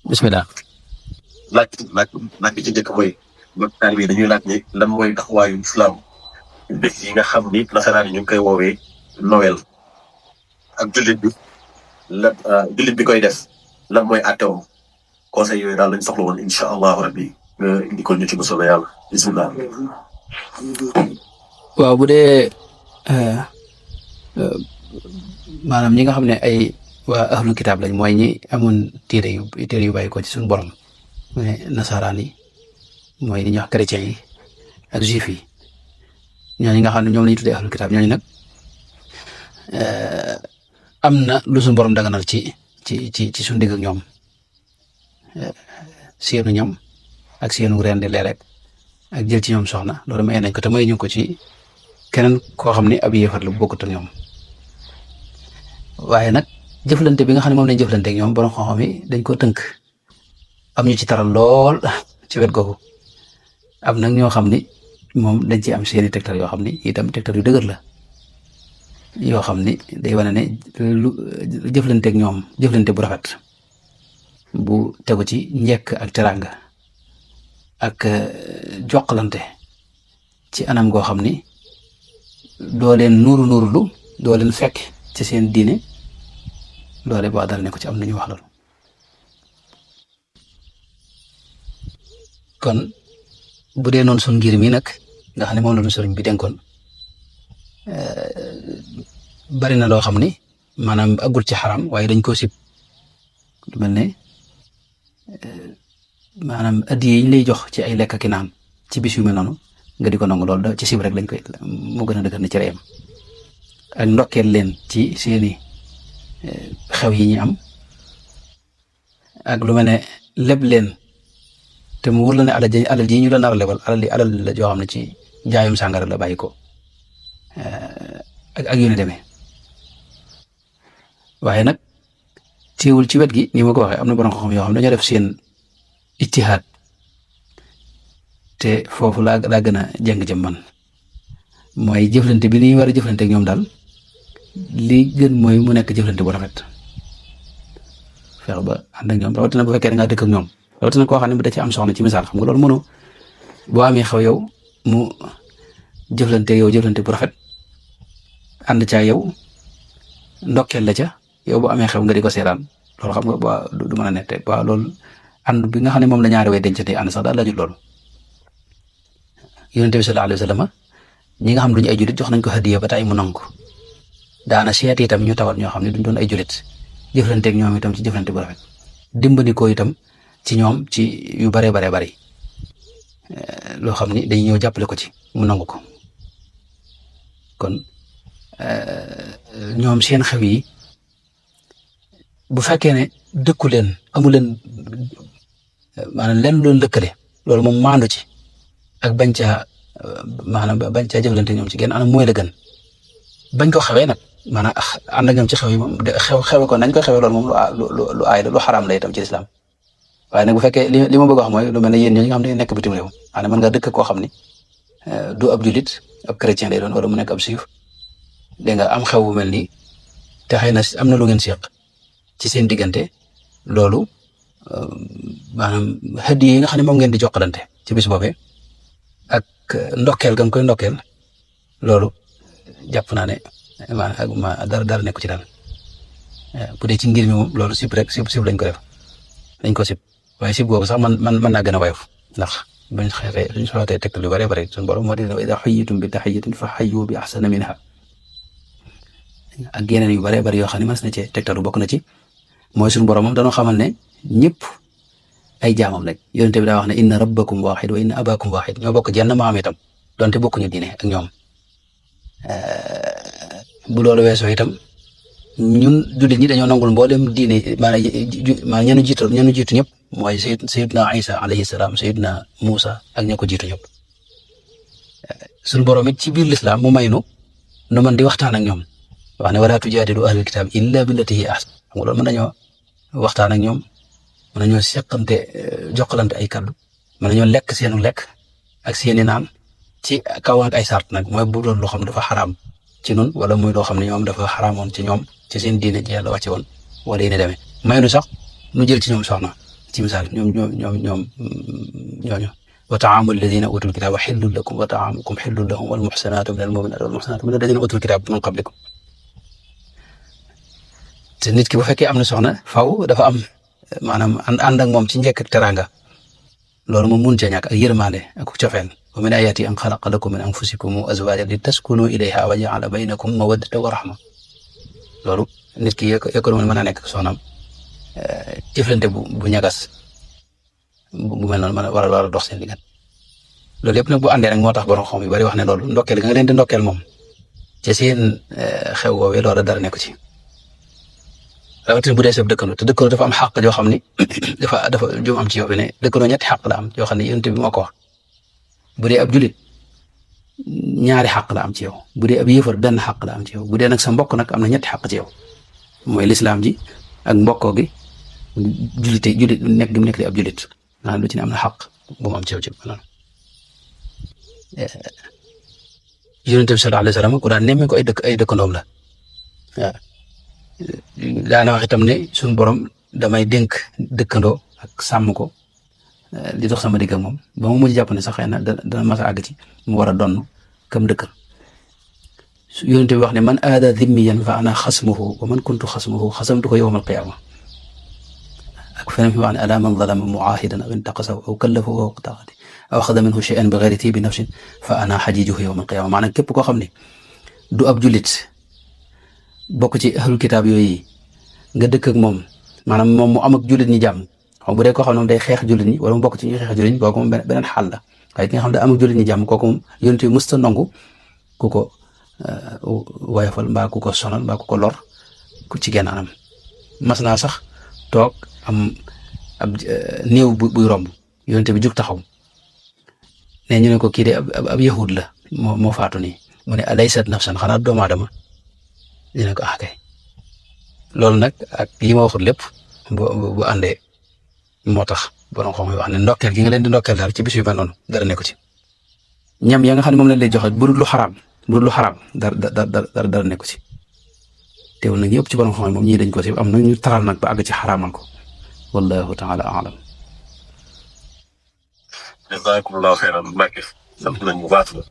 bismillah. laaj laaj bi ci njëkk mooy mbokk taalibe yi dañuy laaj ne lan mooy taxawaayu islam bés yi nga xam ni nasaraan yi ñu ngi koy woowee Noël ak jullit bi koy def lan mooy àtteewam conseil yooyu daal lañ soxla woon incha allahu rabbi nga indi ko ñu ci bu soobee yàlla bismillah. waaw bu dee maanaam ñi nga xam ne ay waa ahlul kitaab lañ mooy ñi amoon téere yu bàyyi ko ci suñu borom mais nasaraan yi mooy li ñuy wax chrétiens yi ak juif yi ñooñu nga xam ne ñoom la ñu tuddee ahlul kitaab ñooñu nag am na lu suñu borom daganal ci suñu digg ak ñoom seenu ñoom ak seenu rendi leeg ak jël ci ñoom soxna loolu may nañ ko te may ñu ko ci keneen koo xam ne ab yéefar la bokkut ak ñoom waaye nag jëflante bi nga xam ne moom lañ jëflante ak ñoom borom xam-xam yi dañ ko tënk am ñu ci taral lool ci wet googu am nag ñoo xam ni moom dañ ci am seeni tegtal yoo xam ni itam tegtal yu dëgër la yoo xam ni day wane ne lu jëflante ak ñoom jëflante bu rafet bu tegu ci njekk ak teraanga ak jokkalante ci anam goo xam ni doo leen nuurulu doo leen fekk ci seen diine loole boo dal ne ko ci am nañu wax loolu kon bu dee noonu sun ngir mi nag nga xam ne moom la ñu sëriñ bi dénkoon bari na loo xam ni maanaam agul ci xaram waaye dañ koo sib lu mel ne maanaam addiya yi ñu lay jox ci ay lekk ki naan ci bis yu mel noonu nga di ko nangu loolu ci sib rek lañ koy moo gën a dëgër ne ci reyam ak ndokkeel leen ci seeni xew yi ñu am ak lu mel ne leb leen te mu wóor la ne alal ji ñu la nar a lebal alal la joo xam ne ci jaayum sàngara la bàyyi ko ak yu ne demee waaye nag teewul ci wet gi ni ma ko waxee am na borom xam-xam yoo xam ne dañoo def seen ijtihaad te foofu laa gën a jàng jëm man mooy jëflante bi ni war a jëflante ak ñoom daal li gën mooy mu nekk jëflante bu rafet fexe ba ànd ak ñoom rawatina bu fekkee da ngaa dëkk ak ñoom rawatina koo xam ne da ci am soxna ci misaal xam nga loolu mënu boo amee xew yow mu jëflante bu rafet ànd caa yow ndokkeel la ca yow bu amee xew nga di ko seetaan loolu xam nga ba du mën a nette ba loolu ànd bi nga xam ne moom la ñaari way dencante ànd sax daal laajut loolu yonent bi sallallahu alayhi wa sallam ñi nga xam duñu ay julit jox nañ ko hadiya ba tey mu nangu daana seet itam ñu tawat ñoo xam ne duñ doon ay julit jëflanteeg ñoom itam ci jëflante bu rafet dimbali ko itam ci ñoom ci yu bare bari loo xam ni dañuy ñëw jàppale ko ci mu nangu ko kon ñoom seen xew yi bu fekkee ne dëkku leen amu leen maanaam lenn loolu lëkkale loolu moom maandu ci ak bañ caa jëflante ñoom ci genn anam mooy la gën bañ ko xewee nag maanaam ànd ak ñoom ci xew yi moom xewe ko nañ ko xewee loolu moom lu aay la lu xaraam la itam ci lislaam waaye nag bu fekkee li ma bëgg a wax mooy lu mel ne yéen ñooñu nga xam ne nekk bitim réew maanaam mën nga dëkk koo xam ni du ab julit ab chrétien lay doon wala mu nekk ab juif dégg nga am xew bu mel nii te xëy na am na lu ngeen seq ci seen diggante loolu maanaam hadiya yi nga xam ne moom ngeen di jokkalante ci bis boobee ak ndokkeel gam koy ndokkeel loolu jàpp naa ne dara nekku ci daal bu dee ci ngir mi moom loolu sib rek sib lañ ko def dañ ko sib waaye sib boobu sax man naa gën a woyof ndax buñ xeexee tegtal yu bare suñu borom moo di wa idaa xuyyitum bi taxiyyatin fa xayyu bi axsana minha ak yeneen yu bare yoo xam ne mas na ci tegtalu bokk na ci mooy suñu borom moom dañoo xamal ne ñëpp ay jaamam lañ yonent bi daa wax ne inna rabbakum waaxid wa inna abaakum waaxid ñoo bokk jenn maam itam donte bokkuñu diine ak ñoom bu loolu weesoo itam ñun jullit ñi dañoo nangul mboolem diine maanaam ñenu jiitu ñëpp mooy Sayyidna Isa alayhi salaam Sayyidna Musa ak ña ko jiitu ñëpp suñu borom it ci biir lislaam mu may nu mën di waxtaan ak ñoom wax ne wala tujaadilu ahlal kitaab illa billati hiya ahsan xam nga loolu mën nañoo waxtaan ak ñoom mën nañoo seqante jokkalante ay kaddu mën nañoo lekk seenu lekk ak seeni naan ci kaw ak ay sart nag mooy bu doon loo xam ne dafa xaraam ci nun wala muy loo xam ne ñoom dafa xaraamoon ci ñoom ci seen diine ji yàlla wàcce woon wala yi ne demee may nu sax nu jël ci ñoom soxna ci ci misaal ñooñu wa taamu alladina utul kitaaba xillun lakum wa taamukum xillun lahum wal muxsanaatu min al muminaat wal muxsanaatu min alladina utul kitaaba min qablikum te nit ki bu fekkee am na soxna faaw dafa am maanaam ànd ak moom ci njëkk ak teraanga loolu moom mun cee ñàkk ak yërmande ak cofeel wa min ayaati an xalaqa lakum min anfusikum azwaajan li taskunu ilayha wa jaala baynakum mawaddatan wa rahma loolu nit ki yëkkoon mën a nekk soxnaam jëflante bu ñagas bu mel noonu war a dox seen diggante loolu yëpp nag bu àndee nag moo tax borom xam yu bari wax ne loolu ndokkeel nga leen di ndokkeel moom ci seen xew woowee loolu dara nekk ci rawatina bu dee sab dëkkandoo te dëkkandoo dafa am xàq joo xam ni dafa jum am ci yow bi ne dëkkandoo ñetti xàq la am yoo xam ne yonent bi moo ko wax bu dee ab julit ñaari xàq la am ci yow bu dee ab yëfar benn xàq la am ci yow bu dee nag sa mbokk nag am na ñetti xàq ci yow mooy lislaam ji ak mbokkoo gi julit nekk gi mu nekk di ab julit maanaam lu ci ne am na xàq bu mu am ci yow ci maanaam yonent bi sallallahu alayhi wa sallam ku daan nemmee ko ay dëkkandoom la waaw daana wax itam ne suñu borom damay dénk dëkkandoo ak sàmm ko di dox sama digg ak moom ba mu mujj jàpp ne sax xëy na dana mas a àgg ci mu war a donn kam dëkkal yonent bi wax ne man aada dhimmiyan fa ana xasmuhu wa man kuntu xasmuhu xasamtu ko yawmal qiyaama ak feneen fi wax ne ala man zalama muahidan aw intaqasahu aw kallafahu aw qataati aw axada minhu shay'an bi ghayri tibi nafsin fa ana xajijuhu yawmal qiyaama maanaam képp koo xam ne du ab julit bokk ci ahlul kitaab yooyu nga dëkk ak moom maanaam moom mu am ak jullit ñi jàmm xam bu dee koo xam ne moom day xeex jullit ñi wala mu bokk ci ñuy xeex jullit ñi kooku moom beneen xaal la waaye ki nga xam ne am ak jullit ñi jàmm kooku moom yonent bi mësta nangu ku ko woyofal mbaa ku ko sonal mbaa ku ko lor ku ci genn anam mas naa sax toog am ab néew buy romb yonent bi jug taxaw ne ñu ne ko kii de ab yahud la moo faatu nii mu ne alaysat nafsan xanaa doomu aadama ñu ne ko ah kay loolu nag ak li ma waxul lépp bu àndee moo tax borom xam wax ne ndokkeel gi nga leen di ndokkeel daal ci bis yu mel noonu dara nekku ci ñam ya nga xam ne moom lañ lay joxe bu dul lu xaraam dara nekku ci teewul nag yëpp ci borom xam moom ñii dañ ko ci am na ñu taral nag ba àgg ci xaraamal ko wallahu taala alam. jazakumullahu xeyran Mbacke sant nañ bu baax la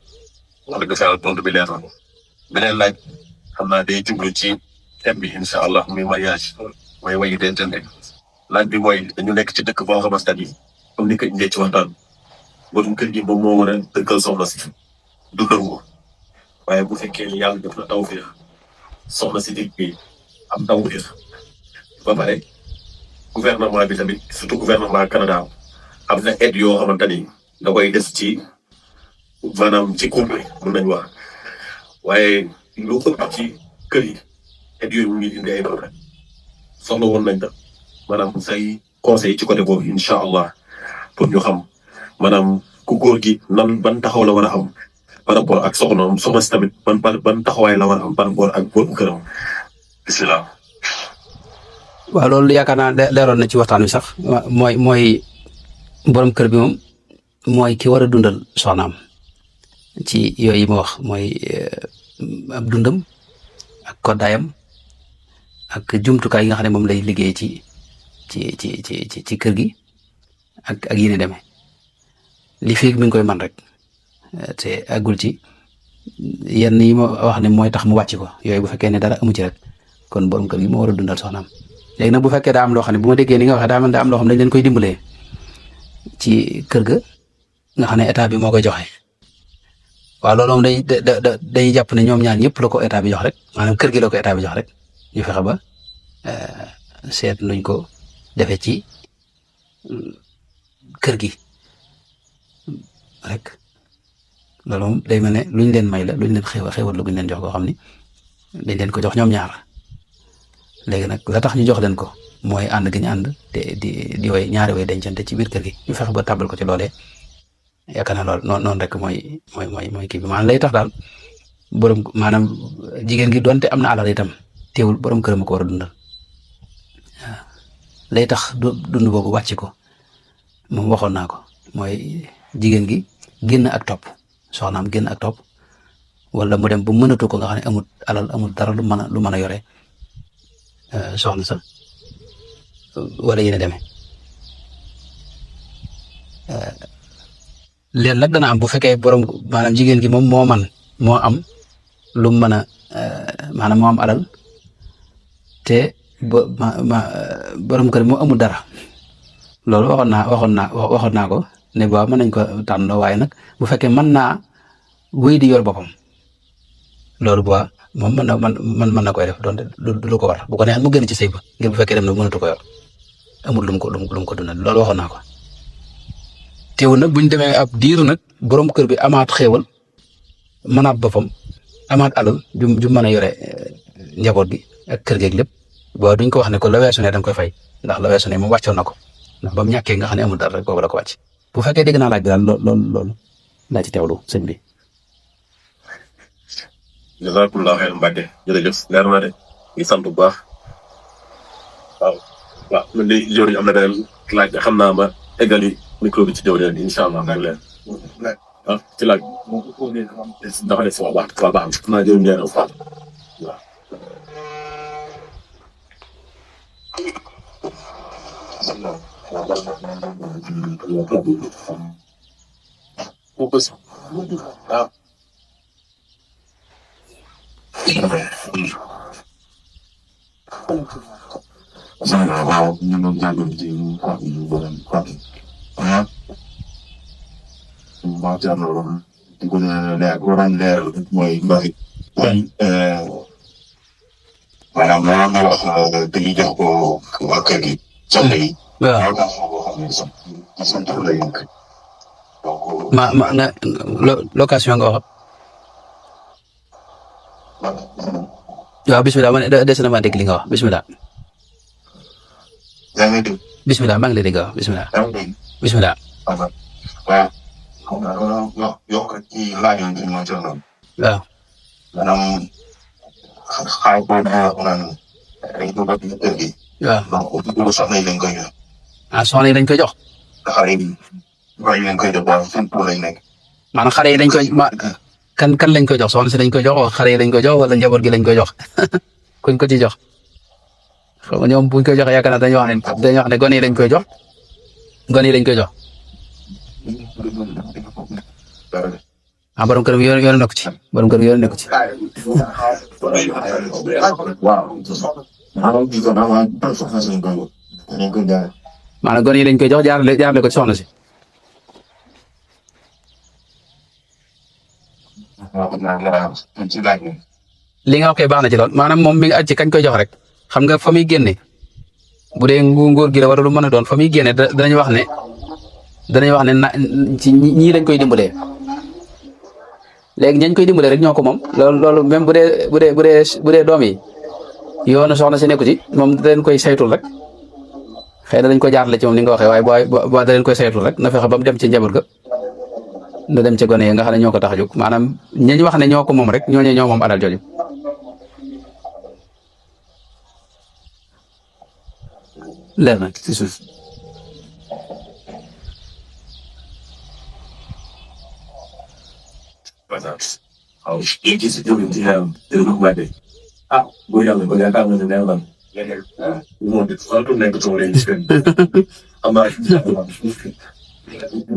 wax dëgg fa tontu bi leer na beneen laaj xam naa day jublu ci thème bi incha allah muy mariage mooy wayi dencante laaj bi mooy dañu nekk ci dëkk boo xamante ni comme ni ko indee ci waxtaan borom kër gi moom moo war a dëkkal soxna si dundal ko waaye bu fekkee ni yàlla def na tawfeex soxna si digg bi am tawfeex ba pare gouvernement bi tamit surtout gouvernement Canada am na aide yoo xamante ni da koy des ci maanaam ci couple mun nañu wax waaye lu ëpp ci kër yi aide yooyu mu ngi indi ay problème soxla woon nañ ta maanaam say conseil ci côté boobu incha allah pour ñu xam maanaam ku góor gi nan ban taxaw la war a am par rapport ak soxna si tamit ban taxawaay la war a am par rapport ak borom këram bisimilah. waaw loolu yaakaar naa leeroon na ci waxtaan wi sax mooy borom kër bi moom mooy ki war a dundal soxnaam ci yooyu yi ma wax mooy ab dundam ak koddaayam ak jumtukaay yi nga xam ne moom lay liggéey ci kër gi ak yi ni demee li fi mi ngi koy man rek te àggul ci yenn yi ma wax ne mooy tax mu wàcc ko yooyu bu fekkee ne dara amu ci rek kon borom kër gi moo war a dundal soxnaam léegi nag bu fekkee daa am loo xam ne bu ma déggee ni nga waxee daa am loo xam ne dañ leen koy dimbalee ci kër ga nga xam ne état bi moo koy joxe waaw loolu moom dañuy jàpp ne ñoom ñaar ñëpp la ko état bi jox rek maanaam kër gi la ko état bi jox rek ñu fexe ba seet nuñ ko defee ci kër gi rek loolu moom day mel ne luñ leen may la luñ leen xéwal la guñ leen jox koo xam ni dañ leen ko jox ñoom ñaar léegi nag la tax ñu jox leen ko mooy ànd gi ñu ànd te di way ñaari way dencante ci biir kër gi ñu fexe ba tàbbal ko ci loolee yaakaar naa lool noonu rek mooy kii bi maanaam lay tax daal borom maanaam jigéen gi donte am na alal itam teewul borom këram ko war a dundal waaw lay tax dund boobu wàcc ko moom waxoon naa ko mooy jigéen gi génn ak topp soxnaam génn ak topp wala mu dem ba mënatu ko nga xam ne amul alal amul dara lu mën a yore soxna sa wala yéen a demee leen nag dana am bu fekkee borom maanaam jigéen gi moom moo am lu mu mën a maanaam moo am alal te borom kër moo amul dara loolu waxoon naa ko ne ba mën nañ ko tànn waaye nag bu fekkee mën naa wéy di yor boppam loolu bu moom mën na koy def donte du lu ko war bu ko neexee mu génn ci sëy ba ngir bu fekkee dem na mënatu ko yor amul lu mu ko dundal loolu waxoon naa ko teewul nag bu ñu demee ab diir nag borom kër bi amaat xéewal mënaat boppam amaat alal ju mën a yore njaboot gi ak kër geeg lépp boo duñ ko wax ne ko la weesu ne dañ koy fay ndax la weesu ne moom wàccoon na ko ndax ba mu ñàkkee nga xam ne amul dara rek boobu la ko wàcc bu fekkee dégg naa laaj bi daal loolu laa ci teewlu sëñ bi. jazakumullahu xayran Mbacke jërëjëf leer na de ngi sant bu baax waaw man de jëwriñ am na beneen laaj xam naa ma eggali micro bi ci jëwriñ incha allah nag leen ci laaj dafa des waa baax naa jëwriñ leen waaw waaw ñu doon jàngal ci ñu doon maa ci am loolu di ko leer mooy mbay maanaam loolu nga wax dañuy jox ko waa kër gi soxna yi waaw location nga wax waaw bisimilah man des na maa dégg li nga wax bisimilah. yaa ngi dégg. bisimilah maa ngi lay dégg waaw bisimilah. yaa ngi dégg. bisimilah. waaw. xam nga loolu yokk ci laaj yi ñu ci loolu. waaw. maanaam xaay boobu naan dañ ko bëgg kër gi. waaw donc soxna yi lañ koy jox. soxna yi lañ koy jox. xale yi lañ koy jox waaw seen pour lañ nekk. maanaam xale yi dañ koy kan lañ koy jox soxna si dañ koy jox wala xale yi dañ koy jox wala njaboot gi lañ koy jox kuñ ko ci jox xam nga ñoom buñ koy joxe yaakaar naa dañuy wax ne gone yi lañ koy jox gone yi lañ koy jox borom kër bi yoon nekku ci borom kër bi yoon nekku ci. maanaam gone yi lañ koy jox jaarale ko ci soxna si. li nga wax kay baax na ci lool maanaam moom mi ngi àcc kañ koy jox rek xam nga fa muy génne bu dee nguur gi la wala lu mën a doon fa muy génne danañ wax ne na ci ñii lañ koy dimbalee léegi ñañ koy dimbalee rek ñoo ko moom loolu même bu dee doom yi yoonu soxna si nekku ci moom da leen koy saytul rek xëy na dañ ko jaarale ci moom ni nga waxee waaye boo da leen koy saytul rek na fexe ba mu dem ci njaboot ga na dem ca gone yi nga xam ne ñoo ko tax a jóg maanaam ñi wax ne ñoo ko moom rek ñoo moom alal jooju. leer na ci suuf. waaw léegi si jëwriñ ci bu yàlla ba yaakaar nga ne neex na moom it surtout nekk tool yi xam naa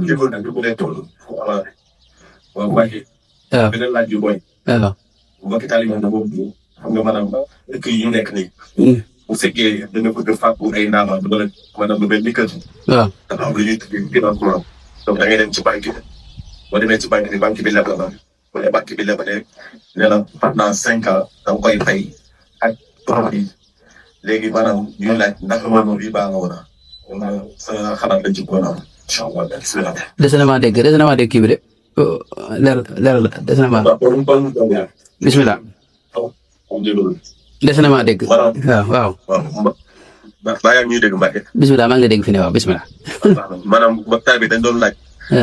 jëfal nag du ko dee tool waaw Mbacke beneen laaj bi mooy mbokki taalibe na boobu xam nga maanaam dëkk yi ñu nekk nii bu fekkee da nga bëgg a fàggu ay ndaama ba maanaam lu mel ni kër dafa am lu ñuy tuddee financement donc da ngay dem ci banque bi boo demee ci banque bi bi leb la bu dee banque bi leb ne la pendant 5 ans da nga koy fay ak profit léegi maanaam ñuy laaj ndax maanaam bii baa nga war a sa xalaat lañ ci ko am incha allah bisimilah. des na maa dégg kii bi de leer la des na maa. bisimilah. des na maa dégg. waaw. baa yaa ngi ñuy dégg Mbacke. bisimilah maa ngi lay dégg fi ne waaw bisimilah. maanaam waxtaan bi dañ doon laaj.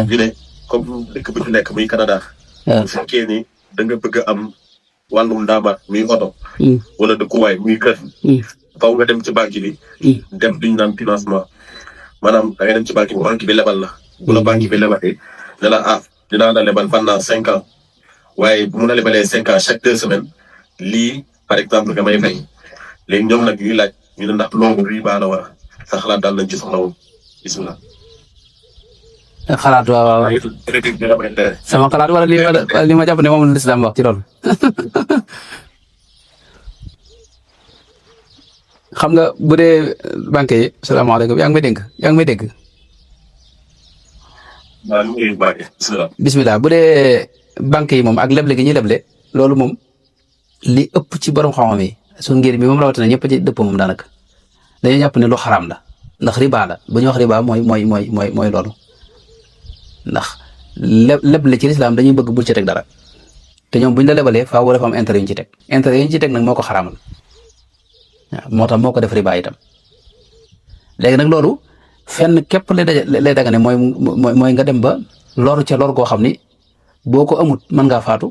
ñu ne comme dëkk bu ñu nekk muy Canada. bu fekkee ni da nga bëgg a am wàllum ndaama muy oto. wala dëkkuwaay muy kër. faw nga dem ci banque bi. dem duñ naan financement maanaam da ngay dem ci banque bi lebal la. bu la banque bi lebalee ne la dinaa la lebal pendant 5 ans waaye bu mun a lebalee 5 ans chaque 2 semaines lii par exemple nga may fay léegi ñoom nag ñuy laaj ñu ne ndax loolu riba la war a sa xalaat daal lañ ci soxla woon bisimilah. xalaat waaw waaw sama xalaat wala li ma jàpp ne moom la lislaam wax ci loolu xam nga bu dee banque yi salaamaaleykum yaa ngi may dégg bismillah bu dee banque yi moom ak leble gi ñuy leble loolu moom li ëpp ci borom xam-xam yi su ngir bi moom rawatina ñëpp ci dëpp moom daanaka dañuy jàpp ne lu xaraam la ndax riba la bu ñuy wax riba mooy loolu ndax leble ci lislaam dañuy bëgg bul ci teg dara te ñoom bu ñu la lebalee faaw dafa am intérêt yu ñu ci teg intérêt yu ñu ci teg nag moo ko xaraamal waaw moo tax moo ko def riba itam léegi nag loolu fenn képp lay dagane mooy nga dem ba loru ca lor goo xam ni boo ko amut mën ngaa faatu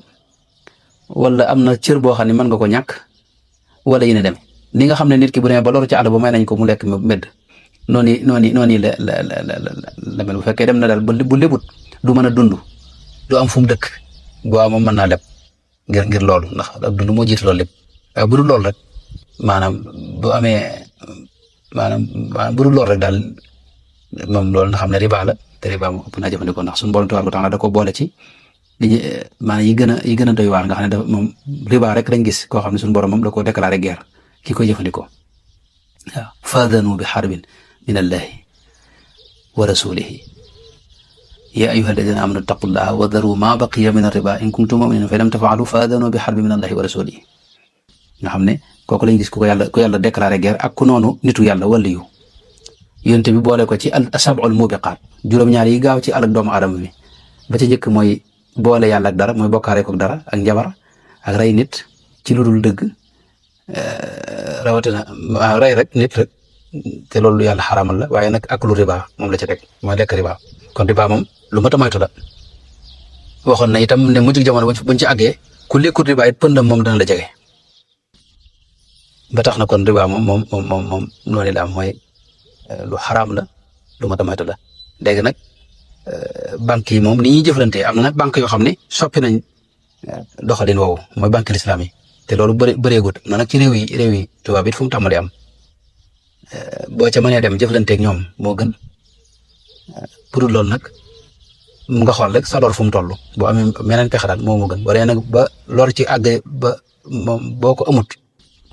wala am na cër boo xam ne mën nga ko ñàkk wala yi ne demee ni nga xam ne nit ki bu demee ba loru ca àll ba may nañ ko mu lekk medd noonu la mel bu fekkee dem na daal bu lebut du mën a dund du am fu mu dëkk boo moom mën naa leb ngir loolu ndax ak dund moo jiitu loolu lépp waaye bu dul loolu rek maanaam bu amee maanaam bu dul loolu rek daal moom loolu nga xam ne riba la te riba moom ëpp naa jëfandikoo ndax suñu borom tabaaraka wa taala da ko boole ci maanaam yi gën a doy waar nga xam ne dafa moom riba rek lañ gis koo xam ne suñu borom moom da koo déclaré guerre ki koy jëfandikoo waaw faadanu bi xarbin min allahi wa rasulihi ya ayyuha alladina amanu taqullaha wa daru ma baqiya min arriba in kuntum muminin fa lam tafaalu faadanu bi xarbin min allahi wa rasulihi nga xam ne kooku lañ gis ku yàlla déclaré guerre ak ku noonu nitu yàlla waliyu yonte bi boole ko ci asabul mubiqaat juróom-ñaar yi gaaw ci alak doomu aadama bi ba ci njëkk mooy boole yàlla ak dara mooy bokkaare ko dara ak njabar ak rey nit ci lu dul dëgg rawatina rey rek nit rek te loolu yàlla xaraamal la waaye nag ak lu riba moom la ci teg mooy lekk riba kon riba moom lu mat a moytu la waxoon na itam ne mujj jamono buñ ci àggee ku lekkul riba it pëndam moom dana la jege ba tax na kon riba moom noonu la am mooy lu xaraam la lu mat a moytu la léegi nag banque yi moom ni ñuy jëflante am na nag banque yoo xam ne soppi nañ doxalin woowu mooy banque l'islam yi te loolu bëreegut na nag ci réew yi tubaab it fu mu tàmbalee am boo ca mënee dem jëflanteeg ñoom moo gën pour loolu nag mu nga xool rek sa lor fu mu toll boo amee meneen pexe daal moo gën wala nag ba lor ci àgg ba moom boo ko amut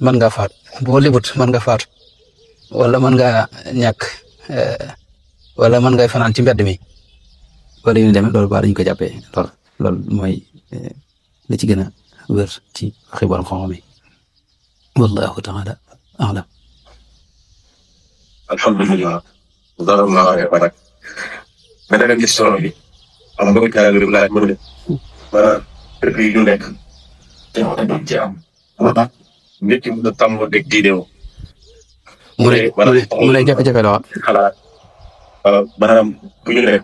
mën ngaa faatu boo libut mën nga faatu wala mën ngaa ñàkk wala mën ngay fanaan ci mbedd mi wala yu ñu demee loolu ba dañ ko jàppee loolu mooy li ci gën a wér ci waxi borom xam-xam yi wallahu taala alam alhamdulilah dara ma waxee ba nag mais da nga gis solo bi xam nga bëgg naa laaj ma ne maanaam dëkk yi ñu nekk te wax ci am wala nit ki mën a tàmm dégg diineew mu ne jafe-jafe la wax xalaat maanaam bu ñu nekk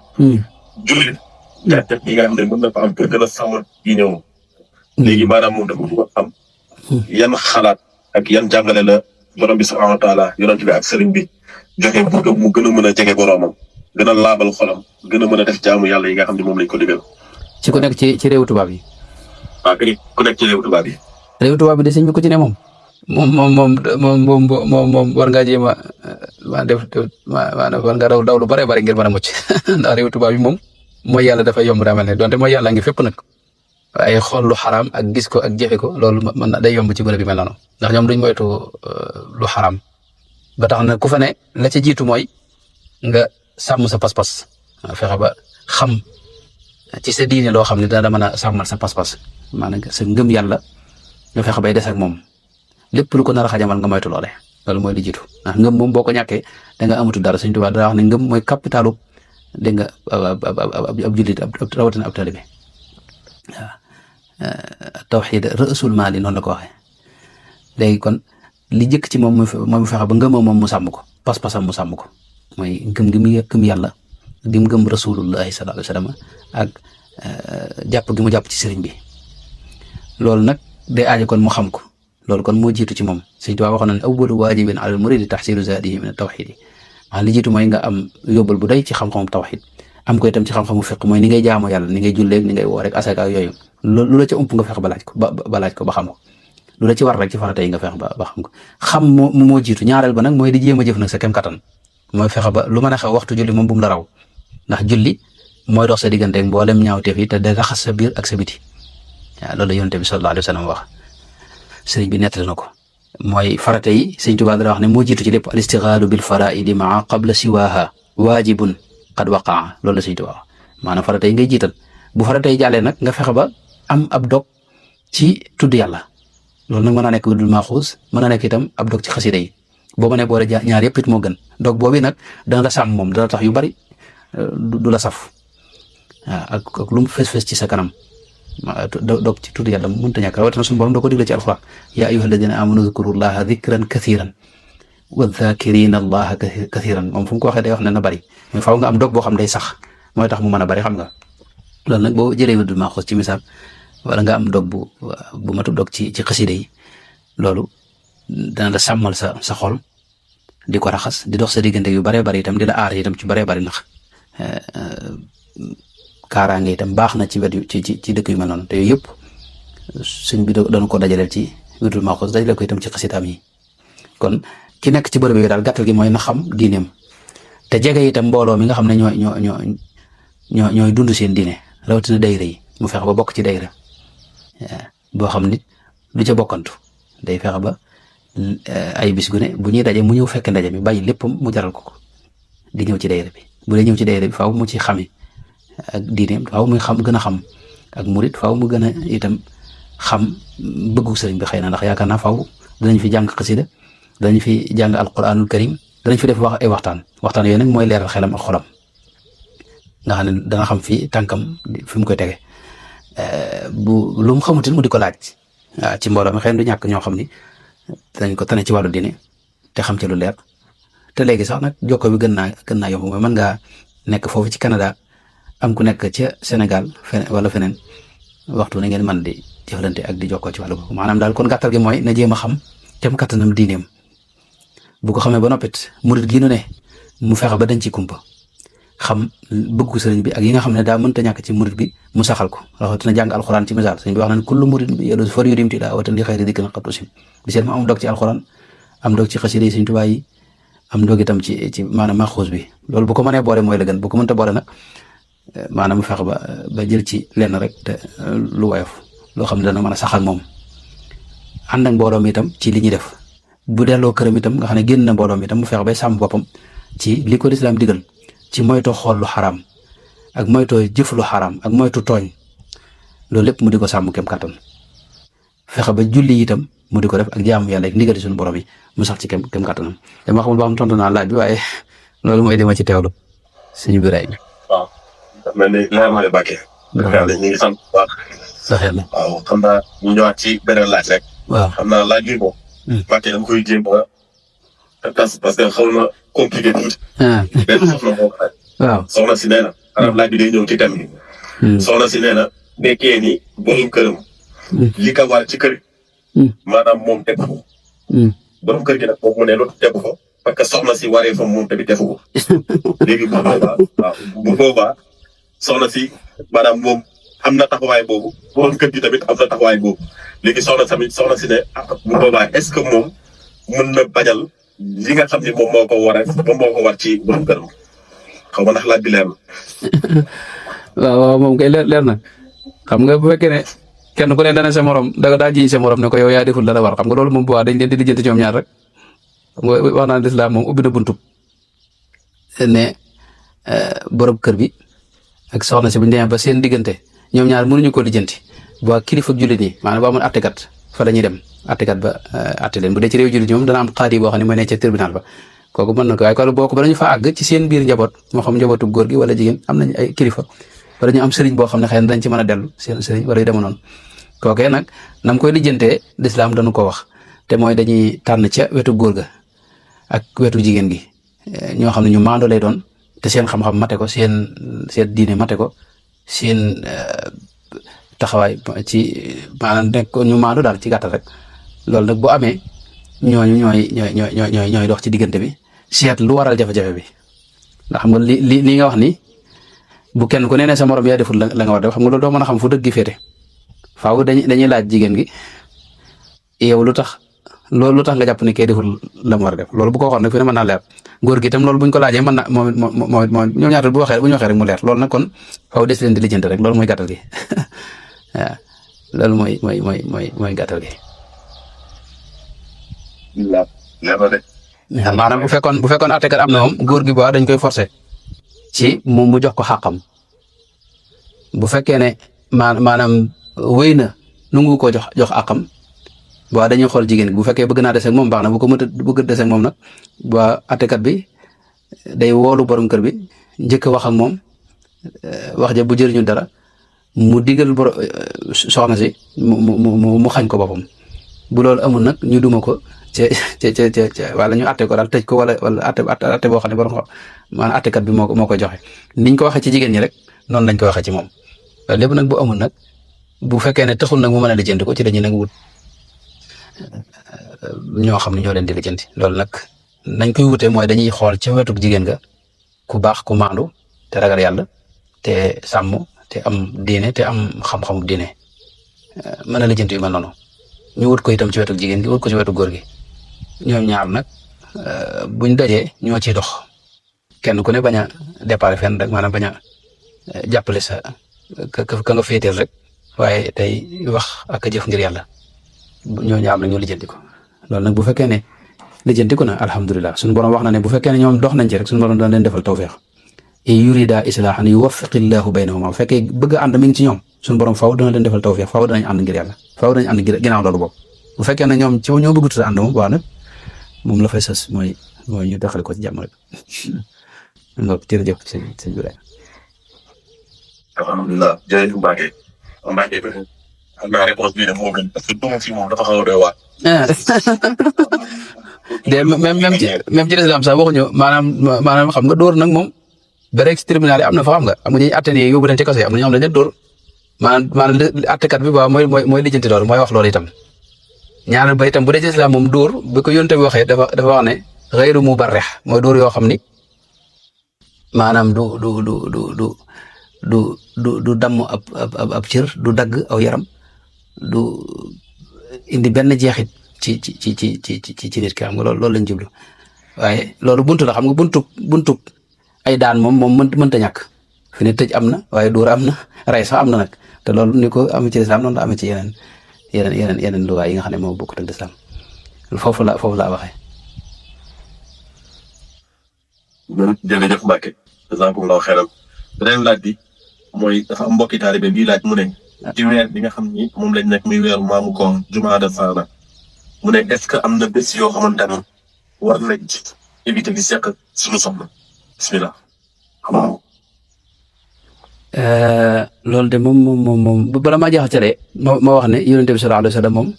jullit jaajëf yi nga xam ne mën na fa am pour gën a sàmm diineew léegi maanaam moom dafa bëgg a xam yan xalaat ak yan jàngale la borom bi subhanahu wa taala yonent bi ak sëriñ bi joxe bëgg mu gën a mën a jege boroomam gën a laabal xolam gën a mën a def jaamu yàlla yi nga xam ne moom lañ ko digal. ci ku nekk ci réewu tubaab yi. waaw ku nekk ci réewu tubaab yi. réewu tubaab bi de sëñ bi ku ci ne moom war ngaa jéem a def maanaam war ngaa daw lu bare bare ngir mën a mucc ndax réewu tubaab yi moom mooy yàlla dafa yomb daa mel ne donte mooy yàlla ngi fépp nag waaye xool lu xaraam ak gis ko ak jëfe ko loolu mën na day yomb ci bërëb bi mel noonu ndax ñoom duñ moytu lu xaraam ba tax na ku fa ne la ca jiitu mooy nga sàmm sa pas-pas fexe ba xam ci sa diine loo xam ne dana mën a sàmmal sa pas-pas maanaam sa ngëm yàlla nga fexe bay des ak moom lépp lu ko nar a xajamal nga moytu loole loolu mooy li jiitu ndax ngëm moom boo ko ñàkkee da nga amatu dara Sëñ Tuubaa daa wax ne ngëm mooy capitalu dégg nga ab jullit rawatina ab taalibe waaw tawxiid rësul maali noonu la ko waxee léegi kon li jëkk ci moom mooy fexe ba ngëmoo moom mu sàmm ko pas-pasam mu sàmm ko mooy ngëm gi mu gëm yàlla gi mu gëm rasulullahi sallallahu alayhi wa sallam ak jàpp gi mu jàpp ci sëriñ bi loolu nag day aajo kon mu xam ko loolu kon moo jiitu ci moom Sëñ Tuubaa waxoon na ne awwalu waajibin alal muridi tahsilu zaadihi min at-tawxiid maanaam li jiitu mooy nga am yóbbal bu day ci xam-xamu tawxiid am ko itam ci xam-xamu fiq mooy ni ngay jaamoo yàlla ni ngay julleeg ni ngay woor rek asaka ak yooyu lu la ca ëmp nga fex ba laaj ko ba laaj ko ba xam ko lu la ci war rek ci farata yi nga fex ba xam ko xam moo jiitu ñaareel ba nag mooy di jéem a jëf nag sa kem kattan mooy fexe ba lu mën a xew waxtu julli moom bu mu la raw ndax julli mooy dox sa digganteeg mboolem ñaawteef yi te da raxas sa biir ak sa biti waaw loolu la yonent bi sallallahu alayhi wa sallam wax sëriñ bi nettali na ko mooy farata yi sëriñ Tuubaa dara wax ne moo jiitu ci lépp al istixaalu bil faraidi maa qabla siwaaha waajibun qad waqaa loolu la sëriñ Tuubaa wax maanaam farata yi ngay jiital bu farata yi jàllee nag nga fexe ba am ab dog ci tudd yàlla loolu nag mën naa nekk wirdul maaxuus mën naa nekk itam ab dog ci xasida yi boo mënee boole ñaar yëpp it moo gën dog boobu nag dana la sàmm moom dana tax yu bari du la saf waaw ak lu mu fes ci sa kanam dog ci tudd yàlla mënta ñàkk rawatina suñu borom da ko digle ci alxuraan yaa ayyuha alladina amanu dhkurullaha dhikran kathiran wa dhakirina allaha kathiran moom fu mu ko waxee day wax ne na bari mais faaw nga am dog boo xam day sax mooy tax mu mën a bari xam nga loolu nag boo jëlee wirdul maaxuus ci misaal wala nga am dog bu matub dog ci xasida yi loolu dana la sàmmal sa xol di ko raxas di dox sa diggante yu baree bari itam di la aar itam ci baree bari ndax kaaraange itam baax na ci wet yu ci dëkk yu mel noonu te yooyu yëpp suñ bi doon ko dajaleel ci wirdul maaxuus dajale ko itam ci xasidaam yi kon ki nekk ci bërëb yi daal gàttal gi mooy na xam diineem te jege itam mbooloo mi nga xam ne ñooy dund seen diine rawatina dayra yi mu fexe ba bokk ci dayra boo xam nit du ca bokkantu day fexe ba ay bis gu ne bu ñuy daje mu ñëw fekk ndaje mi bàyyi lépp mu jaral ko di ñëw ci dayra bi bu dee ñëw ci dayra bi faaw mu ci xame ak diineem faaw muy gën a xam ak murit faaw mu gën a itam xam bëggu sëriñ bi xëy na ndax yaakaar naa faaw danañ fi jàng xasida danañ fi jàng alquranul karim danañ fi def ay waxtaan yooyu nag mooy leeral xelam ak xolam nga xam ne dana xam fi tànkam fi mu koy tege bu lu mu xamutin mu di ko laaj waaw ci mbooloo mi xëy na du ñàkk ñoo xam ni danañ ko tane ci wàllu diine te xam ci lu leer te léegi sax nag jokko bi gën naa yomb mooy mën ngaa nekk foofu ci Canada am ku nekk ca Sénégal wala feneen waxtu na ngeen mën di jëflante ak di jokkoo ci wàllu boobu maanaam daal kon gàttal gi mooy na jéem a xam kem kattanam diineem bu ko xamee ba noppit murit gi nu ne mu fexe ba dañ ci kumpa xam bëggu sëriñ bi ak yi nga xam ne daa mënta ñàkk ci murit bi mu saxal ko rawatina jàng alxuraan ci misaal sëriñ bi wax na ne kullu murit bi yelu far yudim ti daa watan li xëyri dikk na xabtu sim bi seen ma am dog ci alxuraan am dog ci xasida yi Sëriñ Tuubaa yi am dog itam ci maanaam maxuus bi loolu bu ko mënee boole mooy la gën bu ko mënta boole nag maanaam mu fexe ba jël ci lenn rek te lu woyof loo xam ne dana mën a saxal moom ànd ak mbooloo mi itam ci li ñuy def bu delloo këram itam nga xam ne génn na mbooloo mi itam mu fexe bay sàmm boppam ci li ko lislaam digal ci moytoo xool lu xaraam ak moytoo jëf lu xaraam ak moytu tooñ loolu lépp mu di ko sàmm kem kàttan fexe ba julli itam mu di ko def ak jaamu yàlla ak ndigali suñu borom yi mu sax ci kem kàttanam dama xamul ba xam tontu naa laaj bi waaye loolu mooy dama ci teewlu suñu biray bi. waaw mel ni leer na le Mbàkke. ñu ngi sant bu baax. sax yàlla waaw xam naa ñu ñëwaat ci beneen laaj rek. waaw xam naa laaj bi moom. Mbàkke dama koy jéem a tas parce que xaw na compliqué tuuti. benn soxna moo ko laaj. waaw soxna si nee na. maanaam laaj bi day ñëw ci thème bi. soxna si nee na nekkee ni borom këram. li ka war ci kër. maanaam moom tegu ko. borom kër gi nag moom mu ne lu tegu ko parce que soxna si waree fa moom tamit defu ko. léegi bu boobaa waaw bu boobaa soxna si maanaam moom am na taxawaay boobu borom kër gi tamit am na taxawaay boobu léegi soxna si ne bu boobaa est-ce que moom mën na bañal li nga xam ne moom moo ko war ci borom këram xaw ma ndax laaj bi leer na. waaw moom kay leer na xam nga bu fekkee ne kenn ku ne dana sa morom daa jiñ sa morom ne ko yow yaa deful la war xam nga loolu moom bu baax dañ leen di lijjanti ñoom ñaar rek xam nga wax naa lislaam moom ubbi na buntu ne borom kër bi ak soxna si bu ñu demee ba seen diggante ñoom ñaar mënuñu ko lijjanti bu waa kilifa jullit yi maanaam bu amoon attekat fa la ñuy dem attekat ba atte leen bu dee ci réew jullit ñoom dana am xaadi boo xam ne mooy ne ca tribunal ba kooku mën na ko waaye kon boo ko ba dañu fa àgg ci seen biir njaboot moo xam njabootu góor gi wala jigéen am nañ ay kilifa wala ñu am sëriñ boo xam ne xëy na dañ ci mën a dellu seen sëriñ wala yu dema noonu kookee nag nam koy lijjantee lislaam dañu ko wax te mooy dañuy tànn ca wetu góor ga ak wetu jigéen gi ñoo xam ne ñu maandoo lay doon te seen xam-xam mate ko seen diine mate ko seen taxawaay ci maanaam nekk ñu maandoo daal ci gàttal rek loolu nag bu amee ñooñu ñooy dox ci diggante bi seet lu waral jafe-jafe bi ndax xam nga li nga wax ni bu kenn ku ne sa morom yaa deful la nga war def xam nga loolu doo mën a xam fu dëgg gi féete faaw dañuy laaj jigéen gi yow lu tax loolu lu tax nga jàpp ne kay deful la mu war a def loolu bu ko waxoon nag fi ne mën naa leer góor gi itam loolu buñ ko laajee mën na moo ñoom ñaata bu ñu waxee rek mu leer loolu nag kon faaw des leen di lijjanti rek loolu mooy gàttal gi waaw loolu mooy gàttal gi. maanaam bu fekkoon àttekat am na moom góor gi dañ koy forcer ci moom mu jox ko xàqam bu fekkee ne maanaam wéy na nangu ko jox àqam ba dañuy xool jigéen bu fekkee bëgg naa des ak moom baax na bu ko mënta bëgg des ak moom nag ba àttekat bi day woolu borom kër bi njëkk a wax ak moom wax ja bu jëriñu dara mu digal soxna si mu xañ ko boppam bu loolu amul nag ñu duma ko wala ñu àtte ko daal tëj ko wala àtte boo xam ne borom maanaam àttekat bi moo koy joxe niñ ko waxee ci jigéen ñi rek noonu lañ ko waxee ci moom lépp nag bu amul nag bu fekkee ne taxul nag mu mën a lijjanti ko ci dañuy nag wut ñoo xam ne ñoo leen di lijjanti loolu nag nañ koy wutee mooy dañuy xool ci wetu jigéen ga ku baax ku maandu te ragal yàlla te sàmm te am diine te am xam-xamu diine mën a lijjanti yu mel noonu ñu wut ko itam ci wetu jigéen gi wut ko ci wetu góor gi ñoom ñaar nag buñ dajee ñoo ciy dox kenn ku ne bañ a départ fenn rek maanaam bañ a jàppale sa ka nga féeteel rek waaye tey wax ak jëf ngir yàlla ñoo ñaar nag ñu lijjanti ko loolu nag bu fekkee ne lijjanti ko na alhamdulilah suñu borom wax na ne bu fekkee ne ñoom dox nañ ci rek suñu borom dana leen defal tawfeex in yurida islaahan yuwaffiqillahu baynahuma bu fekkee bëgg a ànd mi ngi ci ñoom suñu borom faaw dana leen defal tawfeex faaw danañ ànd ngir yàlla faaw danañ ànd ginnaaw loolu boobu bu fekkee ne ñoom ci ñoo bëgg a ànd moom waa nag moom la fay sës mooy ñu doxale ko ci jàmm rek loolu jërëjëf sëñ Birahim. alhamdulilah jërëjëf Mbacke xam naa réponse bii de moo gën parce que duma fi moom dafa xaw a doy waar. de même ci islam sax waxuñu maanaam xam nga dóor nag moom ba rek ci tribunal yi am na fa xam nga am nga ñuy atte nii yóbbu leen ci kaso yi am na ñoo xam dañu leen dóor maanaam attekat bi mooy lijjanti loolu mooy wax loolu itam ñaareel ba itam bu dee ci islam moom dóor bi ko yónte bi waxee dafa wax ne xayru mubarrih mooy dóor yoo xam ni maanaam du damm ab cër du dagg aw yaram du indi benn jeexit ci nit ki xam nga loolu lañ jublu waaye loolu buntu la xam nga buntu ay daan moom mënta ñàkk fi ne tëj am na waaye dóor am na rey sax am na nag te loolu ni ko amee ci lislaam noonu la amee ci yeneen luwaay yi nga xam ne moo bokkut ak lislaam foofu laa waxee. jërëjëf Mbacke jazakumullahu xayran beneen laaj bi mooy dafa am mbokki taalibe bii laaj mu ne ci weer bi nga xam ni moom lañ nekk muy weeru maamu koor jumaada saana mu ne est-ce que am na bés yoo xamante ne war nañ ci éviter di seq suñu soxna bismillah. loolu de moom bala maa jaxatale ma wax ne yonent bi sallallahu alayhi wa sallam moom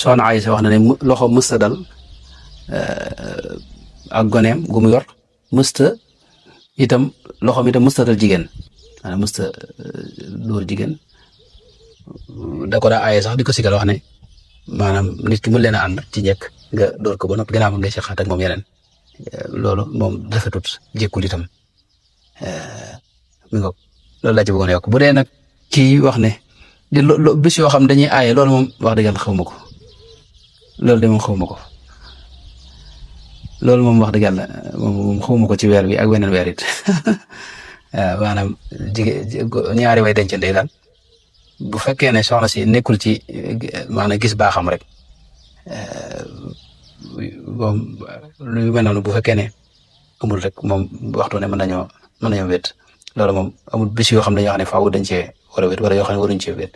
soxna Aysa wax na ne loxo mësta dal ak goneem gu mu yor mësta itam loxoom itam mësta dal jigéen maanaam mësta dóor jigéen da ko daa aaye sax di ko sigal wax ne maanaam nit ki mën leen a ànd ci njëkk nga dóor ko ba noppi gannaaw nga seqaat ak moom yeneen loolu moom rafetut jékkul itam mi nga loolu laa ci bëggoon yokk bu dee nag kii wax ne di bis yoo xam dañuy aaye loolu moom wax dëgg yàlla xaw ma ko loolu de moom xaw ma ko loolu moom wax dëgg yàlla moom xaw ma ko ci weer bi ak weneen weer it waaw maanaam ñaari way dencante daal bu fekkee ne soxna si nekkul ci maanaam gis baaxam rek moom lu mel noonu bu fekkee ne amul rek moom waxtu ne mën nañoo wét loolu moom amul bis yoo xam ne dañoo xam ne faaw dañ cee war a wét wala yoo xam ne waruñ cee wét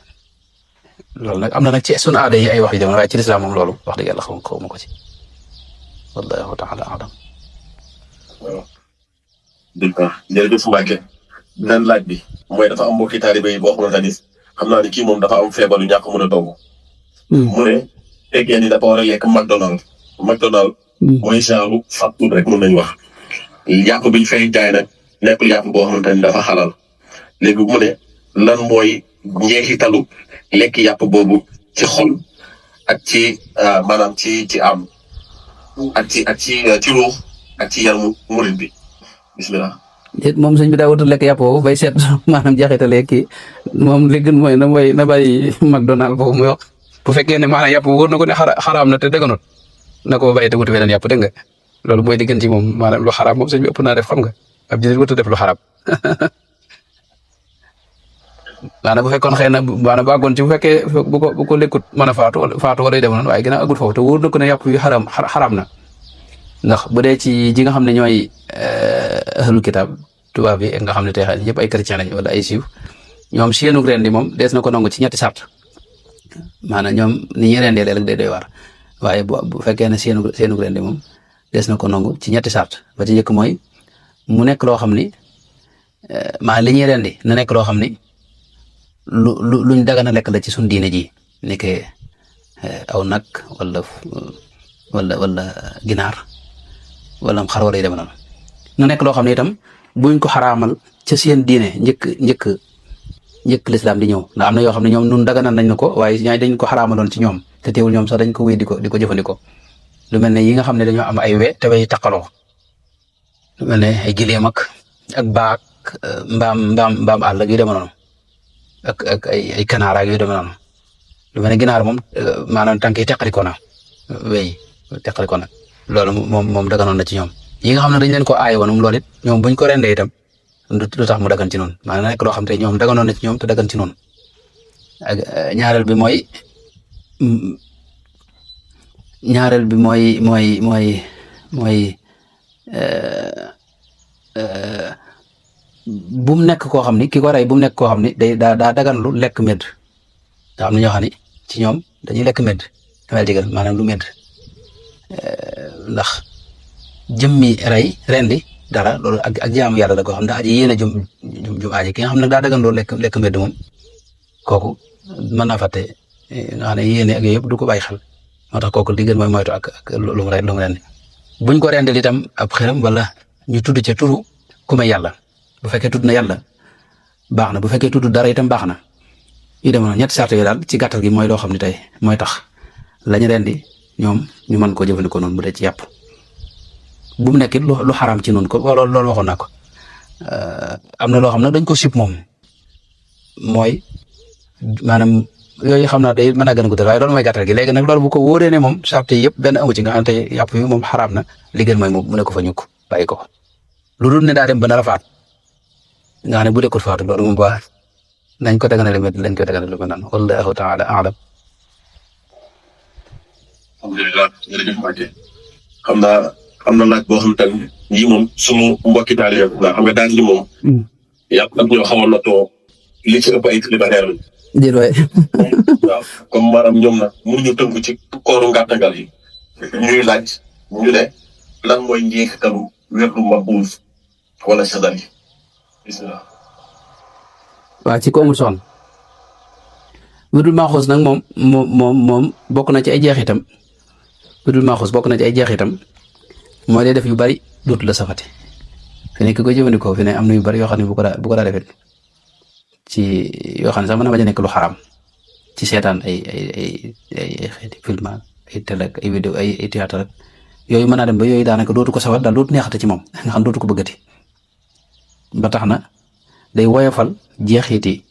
loolu nag am na nag ci sunu aada yi ay wax yu dem waaye ci lislaam moom loolu wax dëgg yàlla xaw ma ko ci wallahu taala alam. waaw dëgg la jërëjëf Mbacke beneen laaj bi mooy dafa am mbokki taalibe yi boo xamante ni xam naa ni kii moom dafa am feebaru ñàkk mën a togg. mu ne fekkee ni dafa war a lekk McDonald mooy genre fast food rek mën nañu wax yàpp biñ fay jaay nag nekkul yàpp boo xamante ni dafa xalal léegi mu ne lan mooy njeexitalu lekk yàpp boobu ci xol ak ci maanaam ci am ak ci ruux ak ci yaramu murid bi bismillah. déet moom sëñ bi daa wutul lekk yàpp boobu bay seet maanaam jeexitalee kii moom li gën mooy na bàyyi McDonald boobu muy wax bu fekkee ne maanaam yàpp wóor na ko ne xaraam na te dëgganut na ko bàyyi te wuti weneen yàpp dégg nga loolu mooy di gën ci moom maanaam lu xaraam moom sëñ bi ëpp naa def xam nga ab jullit wutu def lu xaraam maanaam bu fekkoon xëy na maanaam bu àggoon ci bu fekkee bu ko lekkut mën a faatu wala dem noonu waaye ginnaaw àggut foofu te wóor na ko ne yàpp yu xaraam na ndax bu dee ci ji nga xam ne ñooy ahlul kitaab tubaab yi nga xam ne tey xel ñëpp ay chrétien lañ wala ay juif ñoom seenug rendi moom dees na ko nangu ci ñetti sart maanaam ñoom ni ñuy rendee léeg-léeg day doy waar waaye bu fekkee ne seenug rendi moom dees na ko nangu ci ñetti sart ba ci njëkk mooy mu nekk loo xam ni maa li ñuy rendi na nekk loo xam ni luñ dagana lekk la ci suñ diine ji ni ke aw nag wala ginaar wala xar wala yu dem noonu na nekk loo xam ne itam buñ ko xaraamal ca seen diine njëkk lislaam di ñëw ndax am na yoo xam ne ñoom nun daganal nañ na ko waaye ñaay dañ ko xaraamaloon ci ñoom te teewul ñoom sax dañ ko wéy di ko jëfandikoo lu mel ne yi nga xam ne dañoo am ay we te wey taqaloo lu mel ne ay gileem ak baak mbaam àll ak yu demee noonu ak ay kanaar ak yu demee noonu lu mel ne ginaar moom maanaam tànk yi teqalikoo na wey teqalikoo na loolu moom daganoon na ci ñoom yi nga xam ne dañ leen ko aaye woon loolu it ñoom buñ ko rendee itam lu tax mu dagan ci noonu maanaam nekk loo xam te ñoom daganoon na ci ñoom te dagan ci noonu ak ñaareel bi mooy bu mu nekk koo xam ni ki ko rey bu mu nekk koo xam ni daa dagan lu lekk medd nga xam ne ñoo xam ni ci ñoom dañuy lekk medd damay digal maanaam lu medd ndax jëmmi rendi dara loolu ak jaamu yàlla la koo xam ne aji yéen a jum aji ki nga xam ne daa dagan loolu lekk mbedd moom kooku mën naa fàtte nga xam ne yéene ak yooyu yëpp du ko bàyyi xel moo tax kooku li gën mooy moytu ak lu mu rendi buñ ko rendil itam ab xëram wala ñu tudd ca turu ku may yàlla bu fekkee tudd na yàlla baax na bu fekkee tudd dara itam baax na yu dem ñetti sart yi daal ci gàttal gi mooy loo xam ne tey mooy tax lañu rendi ñoom ñu mën koo jëfandikoo noonu bu dee ci yàpp bu mu nekk lu xaraam ci noonu ko loolu waxoon naa ko am na loo xam ne dañ ko sib moom mooy maanaam yooyu xam naa day mën a gën a guddal waaye loolu mooy gàttal gi léegi nag loolu bu ko wóoree ne moom sart yi yëpp benn amu ci nga xam ne tey yàpp yi moom xaraam na li gën mooy moom mu ne ko fa ñukk bàyyi ko lu dul ne daa dem ba nar a faat nga xam ne bu dekkul faatu loolu moom baax nañ ko daganale lañ ko daganale lu mel noonu wallahu taala aalam. alhamdulilah jërëjëf Mbacke am na laaj boo xam tamit lii moom sunu mbokki daal yëpp ndax xam nga daal li moom. yàlla nag ñoo xamoon na too li ci ëpp ay célibataire lañ. déedéet waay. waaw comme maanaam ñoom nag mënuñu tënk ci kooru ngàttangal yi ñuy laaj ñu ne lan mooy njeexitalu wérdu mabuus wala sadal yi bisimilah. waaw ci ko amul soxna wérdul maaxuus nag moom bokk na ci ay jeexitam wérdul maaxuus bokk na ci ay jeexitam mooy day def yu bari dootu la safati fi ne ki koy jëfandikoo fi ne am na yu bari yoo xam ne bu ko daa defee ci yoo xam ne sax mën na bañ a nekk lu xaram ci seetaan ay xeeti film ay télé ak ay vidéo ay théâtre rek yooyu mën naa dem ba yooyu daanaka dootu ko sawat daal dootu neexate ci moom nga xam dootu ko bëggati ba tax na day woyofal jeexiti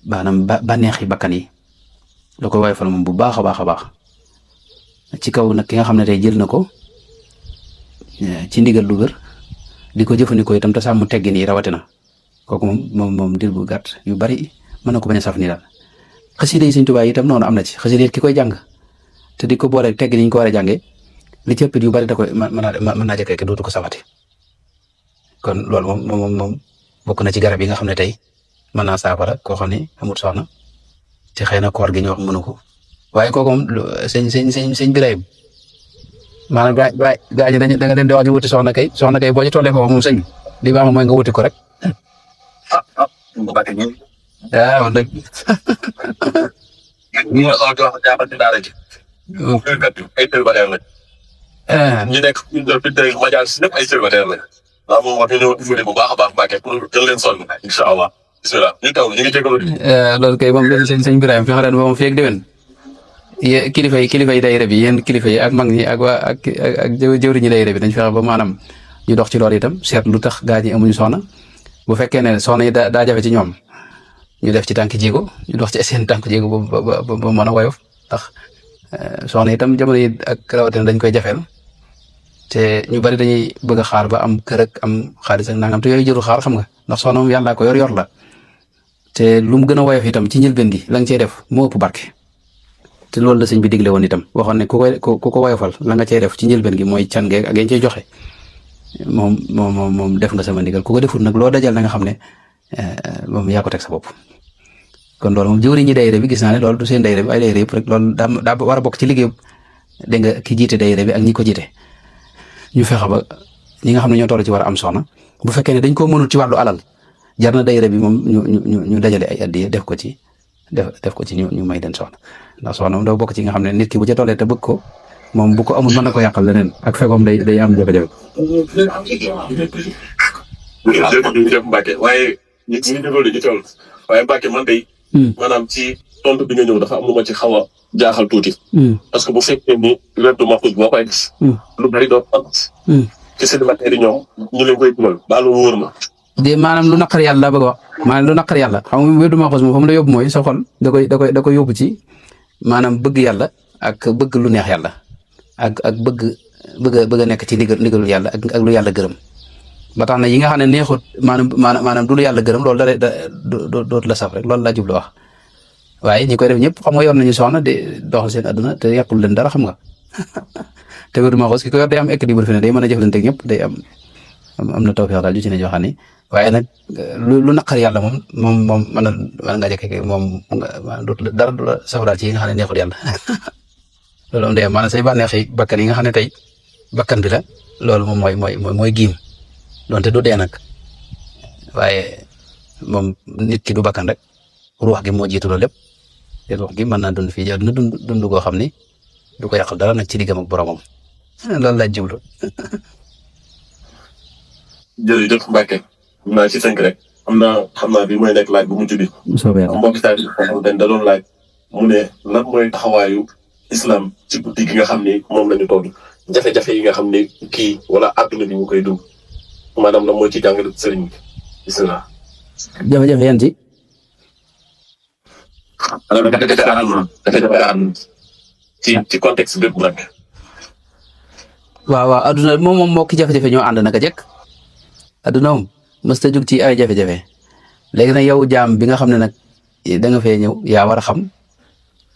maanaam bànneexi bakkan yi da koy woyofal moom bu baax a baax a baax ci kaw nag ki nga xam ne tey jël na ko ci ndigal lu wér di ko jëfandikoo itam te sàmm teggin yi rawatina kooku moom dir bu gàtt yu bari mën na ko bañ a saf ni daal xasida yi Sëñ Tuubaa itam noonu am na ci xasida ki koy jàng te di ko boole teggin yi ñu ko war a jàngee li ci ëpp yu bari da koy mën naa jëkkee dootu ko safati kon loolu moom bokk na ci garab yi nga xam ne tey mën naa saafara koo xam ne amut soxna te xëy na koor gi ñu wax mënu ko waaye kooku moom sëñ Birahim maanaam gaa ñi da nga leen di wax ñu wuti soxna kay boo ci tollee foofu moom sëñ li baax mooy nga wuti ko rek. wax dëgg. ñu ngi wax jàppal ci daara ji. ay célibataire lañ. ñu nekk ñu majaal si ñëpp ay célibataire lañ. waaw moom wax ñu ñëw tuuti bu baax a baax Mbacke pour jël leen sonn incha allah bisimilah ñu taw ñu ngi jégalu. loolu kay moom sëñ Birahim fi xarala moom feeg déwén kilifa yi daayira bi yéen kilifa yi ak mag ñi ak jëwriñi daayira bi dañ fexe ba maanaam ñu dox ci loolu itam seet lu tax gaa ñi amuñu soxna bu fekkee ne soxna yi daa jafe ci ñoom ñu def ci tànk jéego ñu dox ci seen tànk jéego ba mën a woyof ndax soxna itam jamono yi ak rawatina dañ koy jafeel te ñu bari dañuy bëgg a xaar ba am kër ak am xaalis ak nangam te yooyu jëru xaar xam nga ndax soxna moom yàllaa ko yor la te lu mu gën a woyof itam ci njëlbeen gi la nga cey def moo ëpp barke te loolu la sëñ bi digle woon itam waxoon ne ku ko woyofal la nga cey def ci njëlbeen gi mooy can geeg ak yañ cey joxe moom def nga sama ndigal ku ko defut nag loo dajal na nga xam ne moom yaa ko teg sa bopp kon loolu moom jëwriñ ñi daayira bi gis naa ne loolu du seen daayira bi ay daayira yëpp rek loolu daa war a bokk ci liggéey dégg nga ki jiite daayira bi ak ñi ko jiite ñu fexe ba ñi nga xam ne ñoo toll ci war a am soxna bu fekkee ne dañ koo mënul ci wàllu alal jar na daayira bi moom ñu dajale ay addiya def ko ci ñu may den soxna ndax soxna moom dafa bokk ci nga xam ne nit ki bu ca tollee te bëgg ko moom bu ko amul mën na ko yàqal leneen ak fekkoom day am jafe-jafe. jërëjëf Mbacke waaye ñu déggoo ñu toll waaye Mbacke man tey. maanaam ci tontu bi nga ñëw dafa am lu ma ci xaw a jaaxal tuuti. parce que bu fekkee ni werdu maxuus boo koy gis. lu bari doo am. ci célibataire yi ñoom ñu leen koy dugal baalu wóor ma. de maanaam lu naqar yàlla laa bëgg a wax maanaam lu naqar yàlla xam nga werdu maxuus moom fa mu la yóbbu mooy sa xol da koy yóbbu ci maanaam bëgg yàlla ak bëgg lu neex yàlla ak bëgg a nekk ci ndigalu yàlla ak lu yàlla gërëm. ba tax na yi nga xam ne neexut maanaam du lu yàlla gërëm loolu dootu la saf rek loolu laa jublu wax waaye ñi koy def ñëpp xam nga yor nañu soxna de doxal seen adduna te yàqul leen dara xam nga te wér ma xoos ki ko yor day am équilibre fi ne day mën a jëflante ak ñëpp day am na tawfeex daal ju ci ne joo xam ne waaye nag lu naqar yàlla moom mën nga jëkkee moom dara du la saf daal ci yi nga xam ne neexul yàlla loolu am day am maanaam say bànneexi bakkan yi nga xam ne tey bakkan bi la loolu moom mooy giim donte du dee nag waaye moom nit ki du bakkan rek ruux gi moo jiitu loolu lépp te ruux gi mën naa dund fii na dund goo xam ni du ko yàqal dara nag ci diggam ak boromam loolu laa jublu. jërëjëf Mbacke naa ci tënk rek xam naa bi mooy nekk laaj bu mujj bi. mbokk taal bi da doon laaj mu ne lan mooy taxawaayu islam ci guddi gi nga xam ni moom la ñu toll jafe-jafe yi nga xam ni kii wala adduna bi mu koy dund. maanaam la mooy ci jàngale sëriñ bi bisimilah. jafe-jafe yan ci. alors ci contexte bépp nag. waaw adduna moom moo ki jafe-jafe ñoo ànd naka jekk adduna moom mës ta jug ci ay jafe-jafe léegi nag yow jaam bi nga xam ne nag da nga fee ñëw yaa war a xam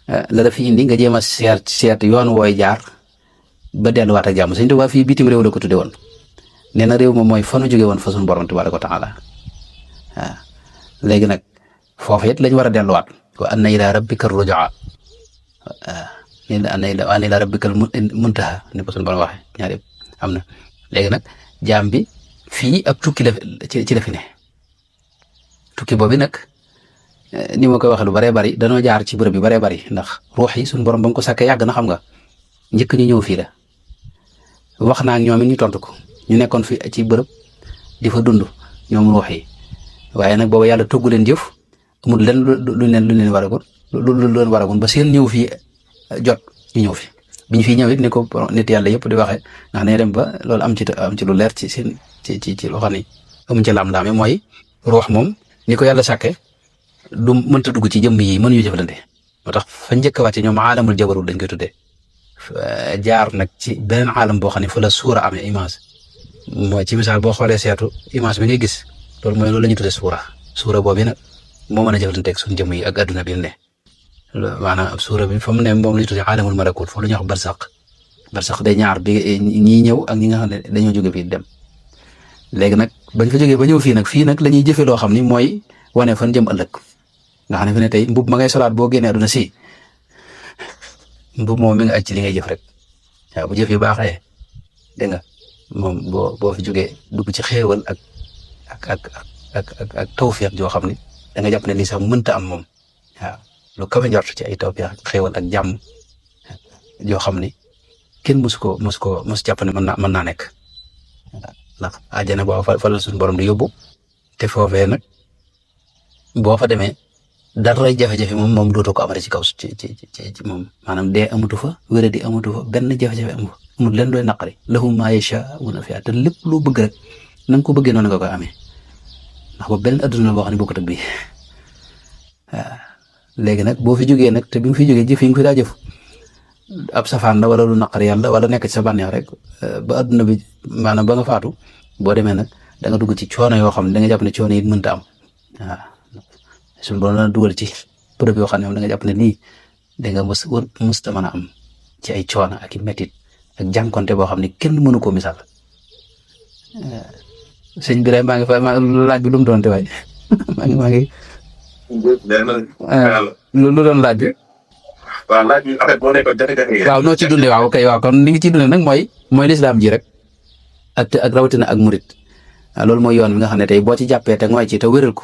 la la fi indi nga jéem a seet yoon wooy jaar ba delluwaat ak jàmm Sëñ Tuubaa fii bitim réew la ko tudde woon. nee na réew moom mooy fa nu jóge woon fa suñu borom tabaaraka wa taala waaw léegi nag foofu it lañ war a delluwaat wa anna ila rabbika rujaa wa anna ila rabbika muntaha ni ko suñu borom waxee ñaar yëpp am na léegi nag jaam bi fii ab tukki la ci la fi ne tukki boobu nag ni ma koy waxee lu baree bari danoo jaar ci bërëb yu baree bari ndax ruux yi suñu borom ba nga ko sàkkee yàgg na xam nga njëkk ñu ñëw fii la wax naa ak ñoom it ñu tontu ko. ñu nekkoon fi ci bërëb di fa dund ñoom ruux yi waaye nag booba yàlla togg leen jëf amul leen lu leen waragoon ba seen ñëw fii jot ñu ñëw fi biñ fi ñëw it ni ko nit yàlla yëpp di waxee ndax ne dem ba loolu am ci lu leer ci seen ci loo xam ne amuñ ci laam-laame mooy ruux moom ni ko yàlla sàkke du mënta dugg ci jëmm yi mënuñu jëflante moo tax fa njëkk a wàcce ñoom aalamul jabarul dañ koy tuddee jaar nag ci beneen aalam boo xam ne fa la suura amee image mooy ci misaal boo xoolee seetu image bi ngay gis loolu la ñuy tuddee suura boobu nag moo mën a jëflanteeg suñu jëmm yi ak adduna bi ne maanaam ab suura bi fa mu ne moom la ñuy tuddee aalamul malakut foofu la ñuy wax barsaq day ñaar bi ñii ñëw ak ñi nga xam ne dañoo jóge fii dem léegi nag bañ fa jógee ba ñëw fii nag la ñuy jëfee loo xam ni mooy wane fan jëm ëllëg nga xam ne fi ne tey mbub ma ngay solaat boo génnee adduna si mbub moom mi nga aj ci li ngay jëf rek waaw bu jëf yi baaxee dégg nga moom boo fi jógee dugg ci xéewal ak tawfeex joo xam ni da nga jàpp ne lii sax mënta am moom waaw lu kawe njort ci ay tawfeex ak xéewal ak jàmm joo xam ni kenn mos jàpp ne mën naa nekk ndax àjjana boo fa la suñu borom di yóbbu te foofee nag boo fa demee dara jafe-jafe moom dootoo ko amati ci kaw ci moom maanaam dee amatu fa wéradi amatu fa benn jafe-jafe amu fa amul leen looy naqari lahum maa yashaa'uuna fiihaa te lépp loo bëgg rek na nga ko bëggee noonu nga koy amee ndax boobu beneen adduna la boo xam ne bokkut ak bii waaw léegi nag boo fi jógee nag te bi nga fi jógee jëf yi nga fi daa jëf ab safaan la wala lu naqari yàlla wala nekk ci sa bànneex rek ba adduna bi maanaam ba nga faatu boo demee nag da nga dugg ci coono yoo xam ne da nga jàpp ne coono yi mënta am waaw suñu borom dana dugal ci preuve yoo xam ne moom da nga jàpp ne lii da nga mësta mën a am ci ay coono ak i métit ak jànkonte boo xam ne kenn mënu koo misaal sëñ bi rek maa ngi fa laaj bi lu mu doon te waay maa ngi lu doon laaj bi. waaw laaj bi en fait moo nekkoon jafe-jafe yi. waaw noo ci dundee waaw kay waaw kon li nga ciy dundee nag mooy lislaam ji rek ak rawatina ak murit waaw loolu mooy yoon bi nga xam ne tey boo ci jàppee te ngooy ci te wéral ko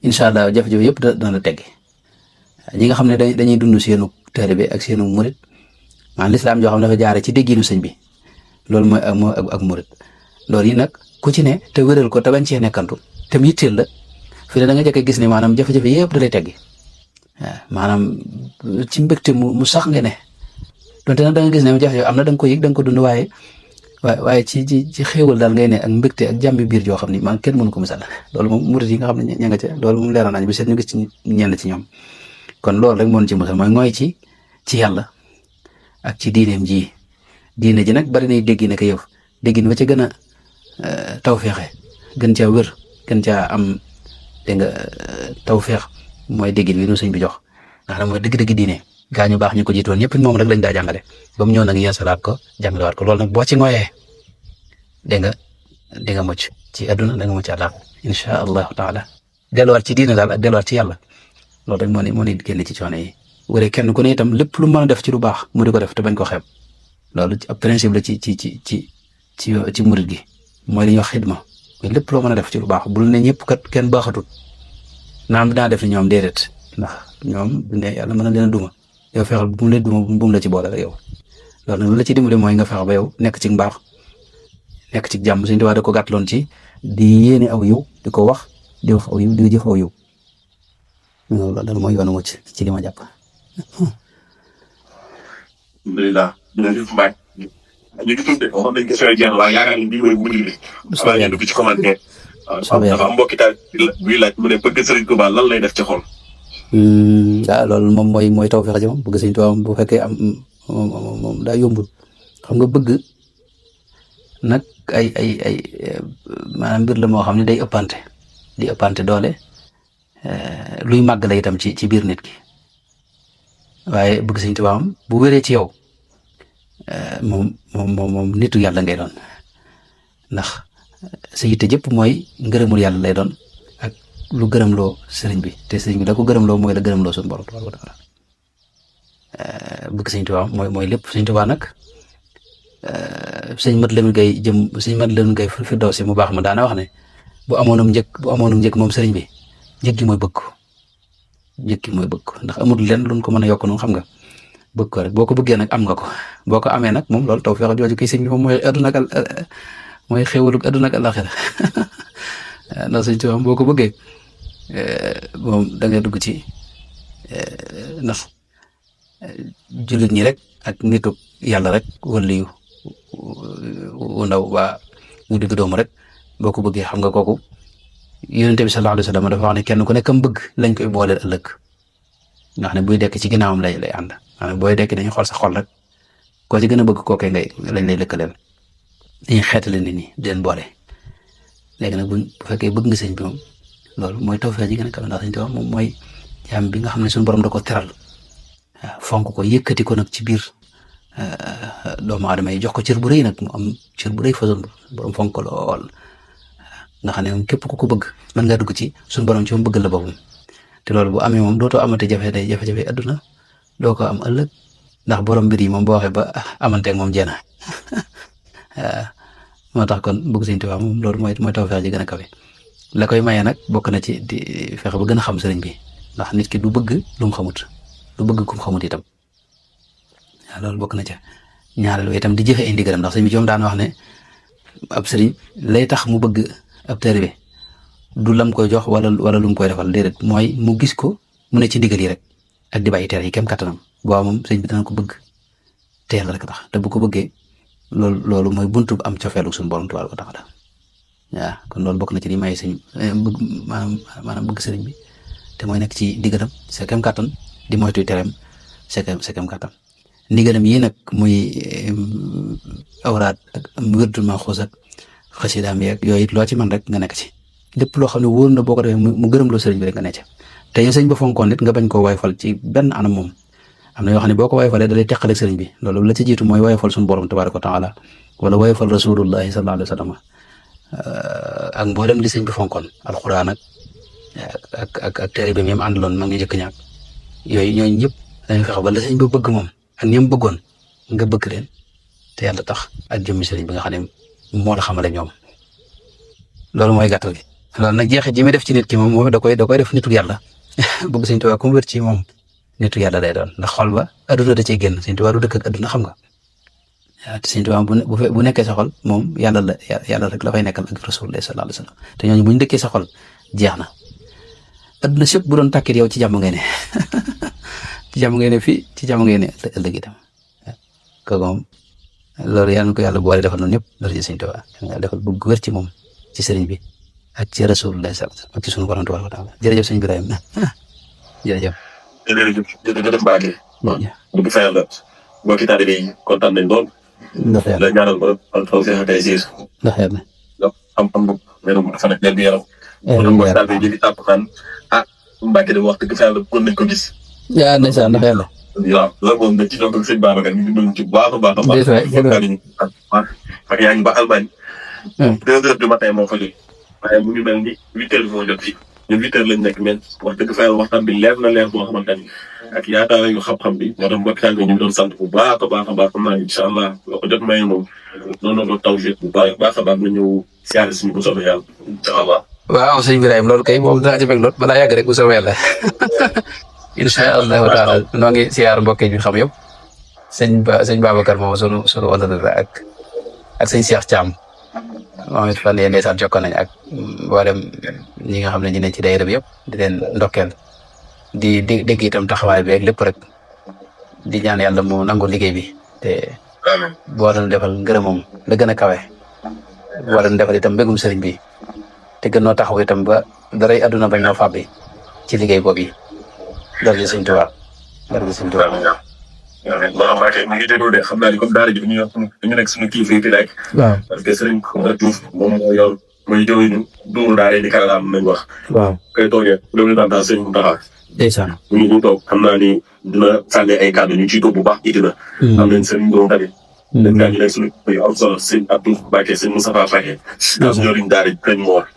incha allah jafe-jafe yëpp dana tegge ñi nga xam ne dañuy dund seenu taalibe ak seenu murit maanaam lislaam joo xam ne dafa jaare ci dégginu sëñ bi loolu mooy ak murit loolu yi nag ku ci ne te wéral ko te bañ cee nekkantu te mu yitteel la fi ne da nga jëkk gis ne maanaam jafe-jafe yëpp da lay teggi waaw maanaam ci mbégte mu sax nga ne donte nag da nga gis ne jafe-jafe am na da nga ko yëg da nga ko dund waaye ci xéewal daal ngay ne ak mbégte ak jàmbi biir joo xam ni man kenn mënu ko misaal loolu moom murit yi nga xam ne ña nga ca loolu moom leeral nañ bi seet ñu gis ci ñenn ci ñoom kon loolu rek moo ci musal mooy ngooy ci yàlla ak ci diineem ji diine ji nag bari nay dégg ne ko yow déggin ba ca gën a tawféexe gën caa wér gën caa am dégg nga tawféex mooy déggin wi nu sëñ bi jox nga xam ne mooy dëgg-dëgg diine gaa ñu baax ñu ko jiitoon ñëpp moom rek lañ daa jàngale ba mu ñëw nag yeesalaat ko jàngalewaat ko loolu nag boo ci ngooyee dégg nga di nga mucc ci àdduna da nga mucc àllaax incha allahu taala delluwaat ci diine daal ak delluwaat ci yàlla loolu rek moo ni génn ci coono yi wala kenn ku ne itam lépp lu mën a def ci lu baax mu di ko def te bañ ko xeeb loolu ab principe la ci murit gi mooy li ñuy wax xidma mooy lépp loo mën a def ci lu baax bul ne ñëpp kat kenn baaxatut naam dinaa def ni ñoom déedéet ndax ñoom du ne yàlla mën na leen a duma yow fexeel bu mu leen duma bu mu la ci boole rek yow loolu nag lu la ci dimbali mooy nga fexe ba yow nekk ci mbaax nekk ci jàmm suñu tubaab da ko gàttaloon ci di yéene aw yiw di ko wax di wax aw yiw di jëf aw yiw loolu daal mooy yoonu mucc ci li ma jàpp. alhamdulilah jërëjëf Mbaye ñu ngi tudd waxoon nañ question yi jeex na waaye yaakaar nañ bii mooy mujj bi. waaw ñu dugg ci commentaire. waaw dafa am mbokki taal buy laaj mu ne bëgg Sëriñ Tuubaa lan lay def ci xol. waaw loolu moom mooy tawfeex ji moom bëgg Sëriñ Tuubaa bu fekkee am moom daa yombul xam nga bëgg nag ay maanaam mbir la moo xam ne day ëppante doole luy màgg la itam ci biir nit ki waaye bëgg Sëriñ Tuubaa bu wéree ci yow moom nitu yàlla ngay doon ndax sa yitte jëpp mooy ngërëmul yàlla lay doon ak lu gërëmloo sëriñ bi te sëriñ bi da ko gërëmloo mooy la gërëmloo suñu borom tabaaraka wa taala bëgg Sëriñ Tuubaa mooy lépp Sëriñ Tuubaa nag sëñ Mat Lamin Gay fi daw si mu baax ma daana wax ne bu amoonum njëkk moom sëriñ bi njëkk gi mooy bëgg ko ndax amul lenn luñ ko mën a yokk noonu xam nga bëgg ko rek boo ko bëggee nag am nga ko boo ko amee nag moom loolu tawfeex jooju kay sëñ bi moom mooy àdduna ak mooy xéwalug àdduna ak àllaaxira ndax Sëriñ Tuubaa boo ko bëggee moom da ngay dugg ci ndax jullit ñi rek ak nitu yàlla rek waliyu wu ndaw waa mu digg doomu rek boo ko bëggee xam nga kooku yonente bi sallallahu alayhi wa sallam dafa wax ne kenn ku nekkam bëgg lañ koy booleel ëllëg nga xam ne buy dekk ci ginnaawam lay ànd maanaam booy dekk dañuy xool sa xol rek koo ci gën a bëgg kookee lañ lay lëkkaleel dañuy xeetale nit ñi di leen boole léegi nag bu fekkee bëgg nga sëñ bi moom loolu mooy tawfeex ji gën a kawe ndax Sëñ Tuubaa moom mooy jaam bi nga xam ne suñu borom da ko teral waaw fonk ko yëkkati ko nag ci biir doomu aadama yi jox ko cër bu rëy nag mu am cër bu rëy fa suñu borom fonk ko lool nga xam ne moom képp ku ko bëgg mën ngaa dugg ci suñu borom ci moom bëggal la boppam te loolu bu amee moom dootoo amate jafe-jafe adduna doo ko am ëllëg ndax borom mbir yi moom boo waxee ba amanteeg moom jeena moo tax kon bëgg Sëriñ Tuubaa moom loolu mooy tawfeex ji gën a kawe la koy maye nag bokk na ci di fexe ba gën a xam sëriñ bi ndax nit ki du bëgg lu mu xamut du bëgg ku mu xamut itam waaw loolu bokk na ca ñaareelu itam di jëfe ay ndigalam ndax sëriñ bi moom daan wax ne ab sëriñ lay tax mu bëgg ab taalibe du lam koy jox wala lu mu koy defal déedéet mooy mu gis ko mu ne ci ndigal yi rek ak di bàyyi tere yi kem kattanam booba moom sëriñ bi dana ko bëgg te yàlla rek tax te bu ko bëggee loolu mooy buntu bu am cofeelu suñu borom tabaaraka wa taala waaw kon loolu bokk na ci li may sëñ bëgg maanaam bëgg sëriñ bi te mooy nekk ci diggalam sa kem kattan di moytu tereem sa kem kattan ndigalam yi nag muy awraat ak wérdul maxuus ak xasidaam yeeg yooyu it loo ci man rek nga nekk ci lépp loo xam ne wóor na boo ko defee mu gërëm loo sëriñ bi rek nga nekk ci te yow sëriñ ba fonkoon nit nga bañ koo woyofal ci benn anam moom am na yoo xam ne boo ko woyofalee da lay teqaleeg sëriñ bi loolu la ci jiitu mooy woyofal suñu borom tabaraka wa taala wala woyofal rasulullahi sallallahu alayhi wa sallam ak mboolem li sëriñ bi fonkoon alxuraan ak téere bi ñoom àndaloon mag ñu jëkk ñaak yooyu ñooñu ñëpp dañu fexe ba la sëriñ ba bëgg moom ak ñoom bëggoon nga bëgg leen te yàlla tax ak jëmmi sëriñ bi nga xam ne moo la xamale ñoom loolu mooy gàttal gi loolu nag jeexit ji muy def ci nit ki moom da koy def nitu yàlla bëgg Sëriñ Tuubaa comme wér ci moom nitu yàlla day doon ndax xol ba adduna da cey génn Sëriñ Tuubaa du dëkk ak adduna xam nga waaw te Sëriñ Tuubaa bu nekkee sa xol moom yàlla rek la fay nekkal ak Rasulullah sallallahu alayhi wa sallam te ñooñu bu ñu dëkkee sa xol jeex na adduna sëpp bu doon tàkkit yow ci jàmm ngay ne ci jàmm ngay ne fii ci jàmm ngay ne ëllëg itam kooku moom loolu yàlla na ko yàlla boole defal noonu ñëpp dara ci Sëriñ Tuubaa yàlla defal bëgg wér ci moom ci sëriñ bi ak ci Rasulullah sallallahu alayhi wa sallam ak ci sunu borom tabaraka wa taala jërëjëf sëñ Ibrahima jërëjëf. jërëjëf Mbacke. bu ko fayal la mbokki taalibe yi kontaan nañ lool. ndax yàlla la ñaanal ba taw feex tey siir. ndax yàlla. donc xam-xam bu mel ne dafa nekk leen bi yaram. mbokki taalibe yi di tàpp naan Mbacke de wax dëgg fa yàlla bëggoon nañ ko gis. yaa ndeysaan ndax yàlla. waaw loolu moom dañ ci doon ak sëñ Babacar ñu ngi doon ci bu baax a baax a baax. ak yaa ngi ba Allemagne. 2 heures du matin moo fa jógee. waaye mu ngi mel ni 8 heures moo jot fii ñun 8 heures lañ nekk mais wax dëgg fa yàlla waxtaan bi leer na leer boo xamante ni ak yaakaar yu xam-xam bi moo tax mbokk ñu ngi doon sant bu baax a baax a baax xam naa incha allah loo ko jot may moom noonu la taw bu baax a baax nga ñëw siyaare suñu bu soobee yàlla incha allah. waaw sëñ Ibrahima loolu kay moom dinaa ci fekk lool balaa yàgg rek bu soobee yàlla incha allahu taala noo ngi siyaar mbokk yi ñu xam yëpp sëñ Babacar moom sunu wàll la ak sëñ Cheikh Thiam. moom it fan yii ndeysaan jokkoon nañ ak mboolem ñi nga xam ne ñu ne ci daayira bi yëpp di leen ndokkeel di dégg itam taxawaay bi ak lépp rek di ñaan yàlla mu nangu liggéey bi te boo doon defal ngërëmam la gën a kawe boo doon defal itam mbégum sëriñ bi te gën noo taxaw itam ba daray àdduna bañ noo fàbbi ci liggéey boobu yi dara ji Sëriñ Tuubaa dara ji Sëriñ Tuubaa. waaw Mbacke mi ngi déglu de xam naa ni comme daara ji dañu nekk suñu kilifa yi fi nekk. waaw parce que Serigne Diouf moom moo yor mooy jëwriñu duuru daara di Canada nañ wax. waaw kay toogee loolu daal daal Serigne Mountakha. ndeysaan. ñu ngi ñu toog xam naa ni dina sànni ay kàddu ñu ciy toog bu baax itti na. am nañ Serigne Diouf tamit. dañ kaa ñu nekk suñu kilifa yu am solo Serigne Abdou Mbacke Serigne Moustapha Mbacke. ak jëwriñ daara ji kañ moo war.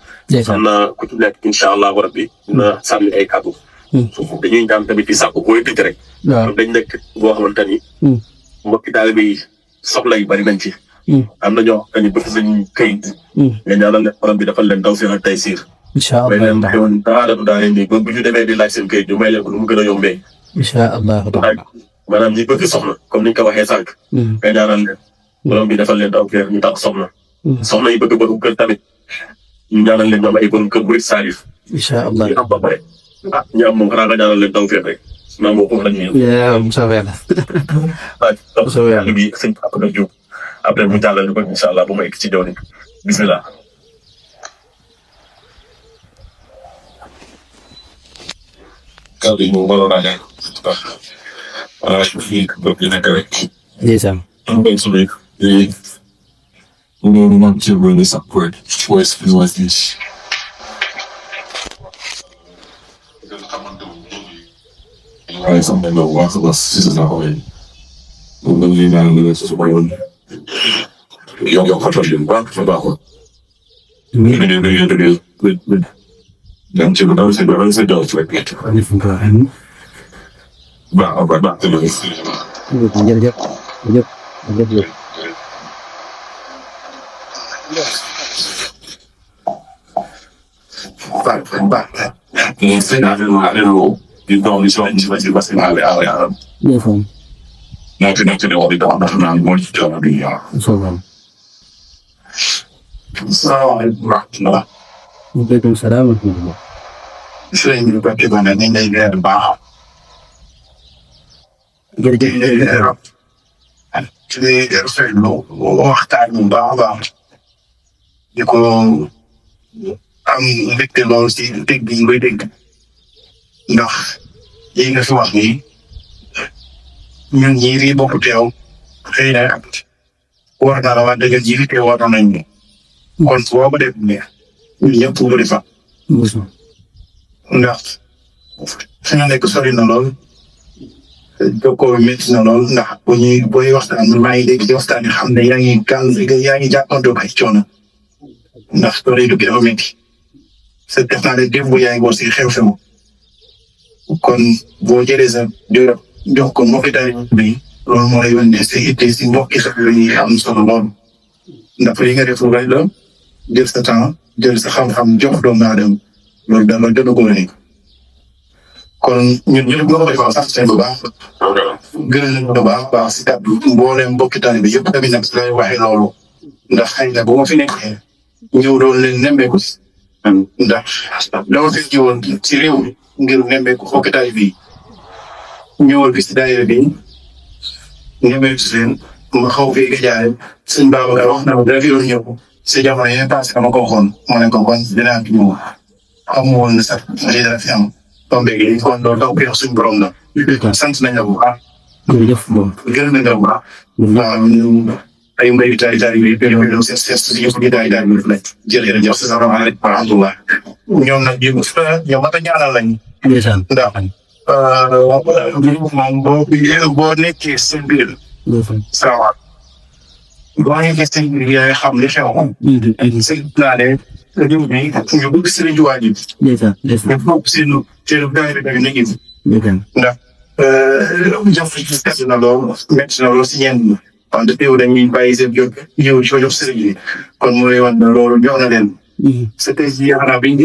xam naa ku ci nekk incha allah rabbi dina sànni ay kàddu. dañuy ñaan tamit di sàkku booy tëj rek. waaw dañ nekk boo xamante ni. mbokki taalibe yi soxla yi bari nañ ci. am na ñoo xam ne bëgg nañ këyit. nga ñaanal leen borom bi defal leen taw ak tay siir. incha allah may leen doon daanaka daa leen ni ba bu ñu demee di laaj seen këyit ñu may leen ko nu mu gën a yombee. incha allah maanaam ñi bëgg soxna comme ni nga ko waxee sànq. nga ñaanal leen borom bi defal leen taw ñu tax soxna. soxna yi bëgg borom kër tamit ñu ñaanal leen ñoom ay borom kër bu saalif. incha allah ñu am ba pare. ñu am moom xanaa nga ñaanal leen taw rek. maa ngi ko lañ ñëw. Moussa Wela. Moussa Wela bi sëñ Papa Diop après mu jàllale ko incha allah bu ma egg ci jaww ji bisimilah. kàddu yi moom waroon naa ñaan. voilà fii bopp yi nekk rek. ndeysaan. am nañ solo yi. loolu man ci wàllu support. voice this. waaye sax nañ la bu baax a baax si sa taxawaay moom la ñuy naan la sa suba yoon yow xatal leen baax fa baaxoon. ñu ngi leen di leen dem ci lu daw si dara si daw ci rek. baax a baax te loolu. jërëjëf jërëjëf jërëjëf. di doon li si wàññi si wàññi parce que maa ngi lay aar. naa fi nekk ci diwaan bi daal ndax naa moo ci jàll bi yaa. salaamaaleykum wa rahmatulah. waaleykum salaam wa rahmatulah. sëñ bi Mbacke ba ne nañ lay leer baax. jërëjëf lay leer. ci rafetlu waxtaan bu baax a baax. di ko am mbégte lool si dégg bi ñu koy dégg. ndax lii nga fi wax nii ñun ñii fii bokk teew xëy na war naa la waa dëgg ji fi teew war nañ ñu kon boo ko def ne ñun ñëpp bu di fa ndax fi nga nekk sori na lool jokkoo bi métti na lool ndax booy waxtaan maa ngi dégg ci waxtaan yi xam ne yaa ngi jàppandoo ay coono ndax sori du dafa métti sa def naa ne démb yaa ngi woon si xew-xew kon boo jëlee sa jox ko mbokki taalibe bi loolu moo lay wan ne sa itte si mbokki taalibe yi am solo lool ndax li nga def lu rëy la jël sa temps jël sa xam-xam jox doomu aadama loolu dama gën a góor kon ñun ñëpp ñoo koy faral sax bu baax gën a leen bu baax si kàddu mbooleem mbokki taalibe bi yëpp tamit nag si lay waxee loolu ndax xëy na bu ma fi nekkee ñëw doon leen nemmeeku si ndax dama fi ñëwoon si réew mi ngir nemmeeku mbokki taalibe bi ñëwal fi si daayira bi nemmeeku si leen ma xaw fee gajaare sëñ Babacar wax na ma dara fi doon ñëw si jamono yee passé dama ko waxoon ma ne ko kon dinaa fi ñëw amu woon na sax lii dara fi am tombé gi kon loolu taw bi wax suñu borom la sant nañ la bu baax jërëjëf bon gërëm nañ la bu baax waaw ñu ay mbéy taay taay yi ñoom seen suñu suñu taay taay bi lañ jërëjëf salaamaaleykum wa rahmatullah ñoom nag ñoom mat a ñaanal lañ ndeysaan ndax moom boo nekkee seen biir salaamaaleykum boo nekkee seen biir yaa xam li xew seen naa ne ñoom bi ñu bëgg sëriñ Tuubaa ji ndeysaan ndeysaan ñu bokk seen daayira bi nekk ndax jàpp ci kàddu na lool métti na lool si ñenn ñi wante teew dañuy bàyyi seen jot ñëw ci ko jox sëriñ bi kon mooy wan loolu jox na leen c'était ji xanaa bi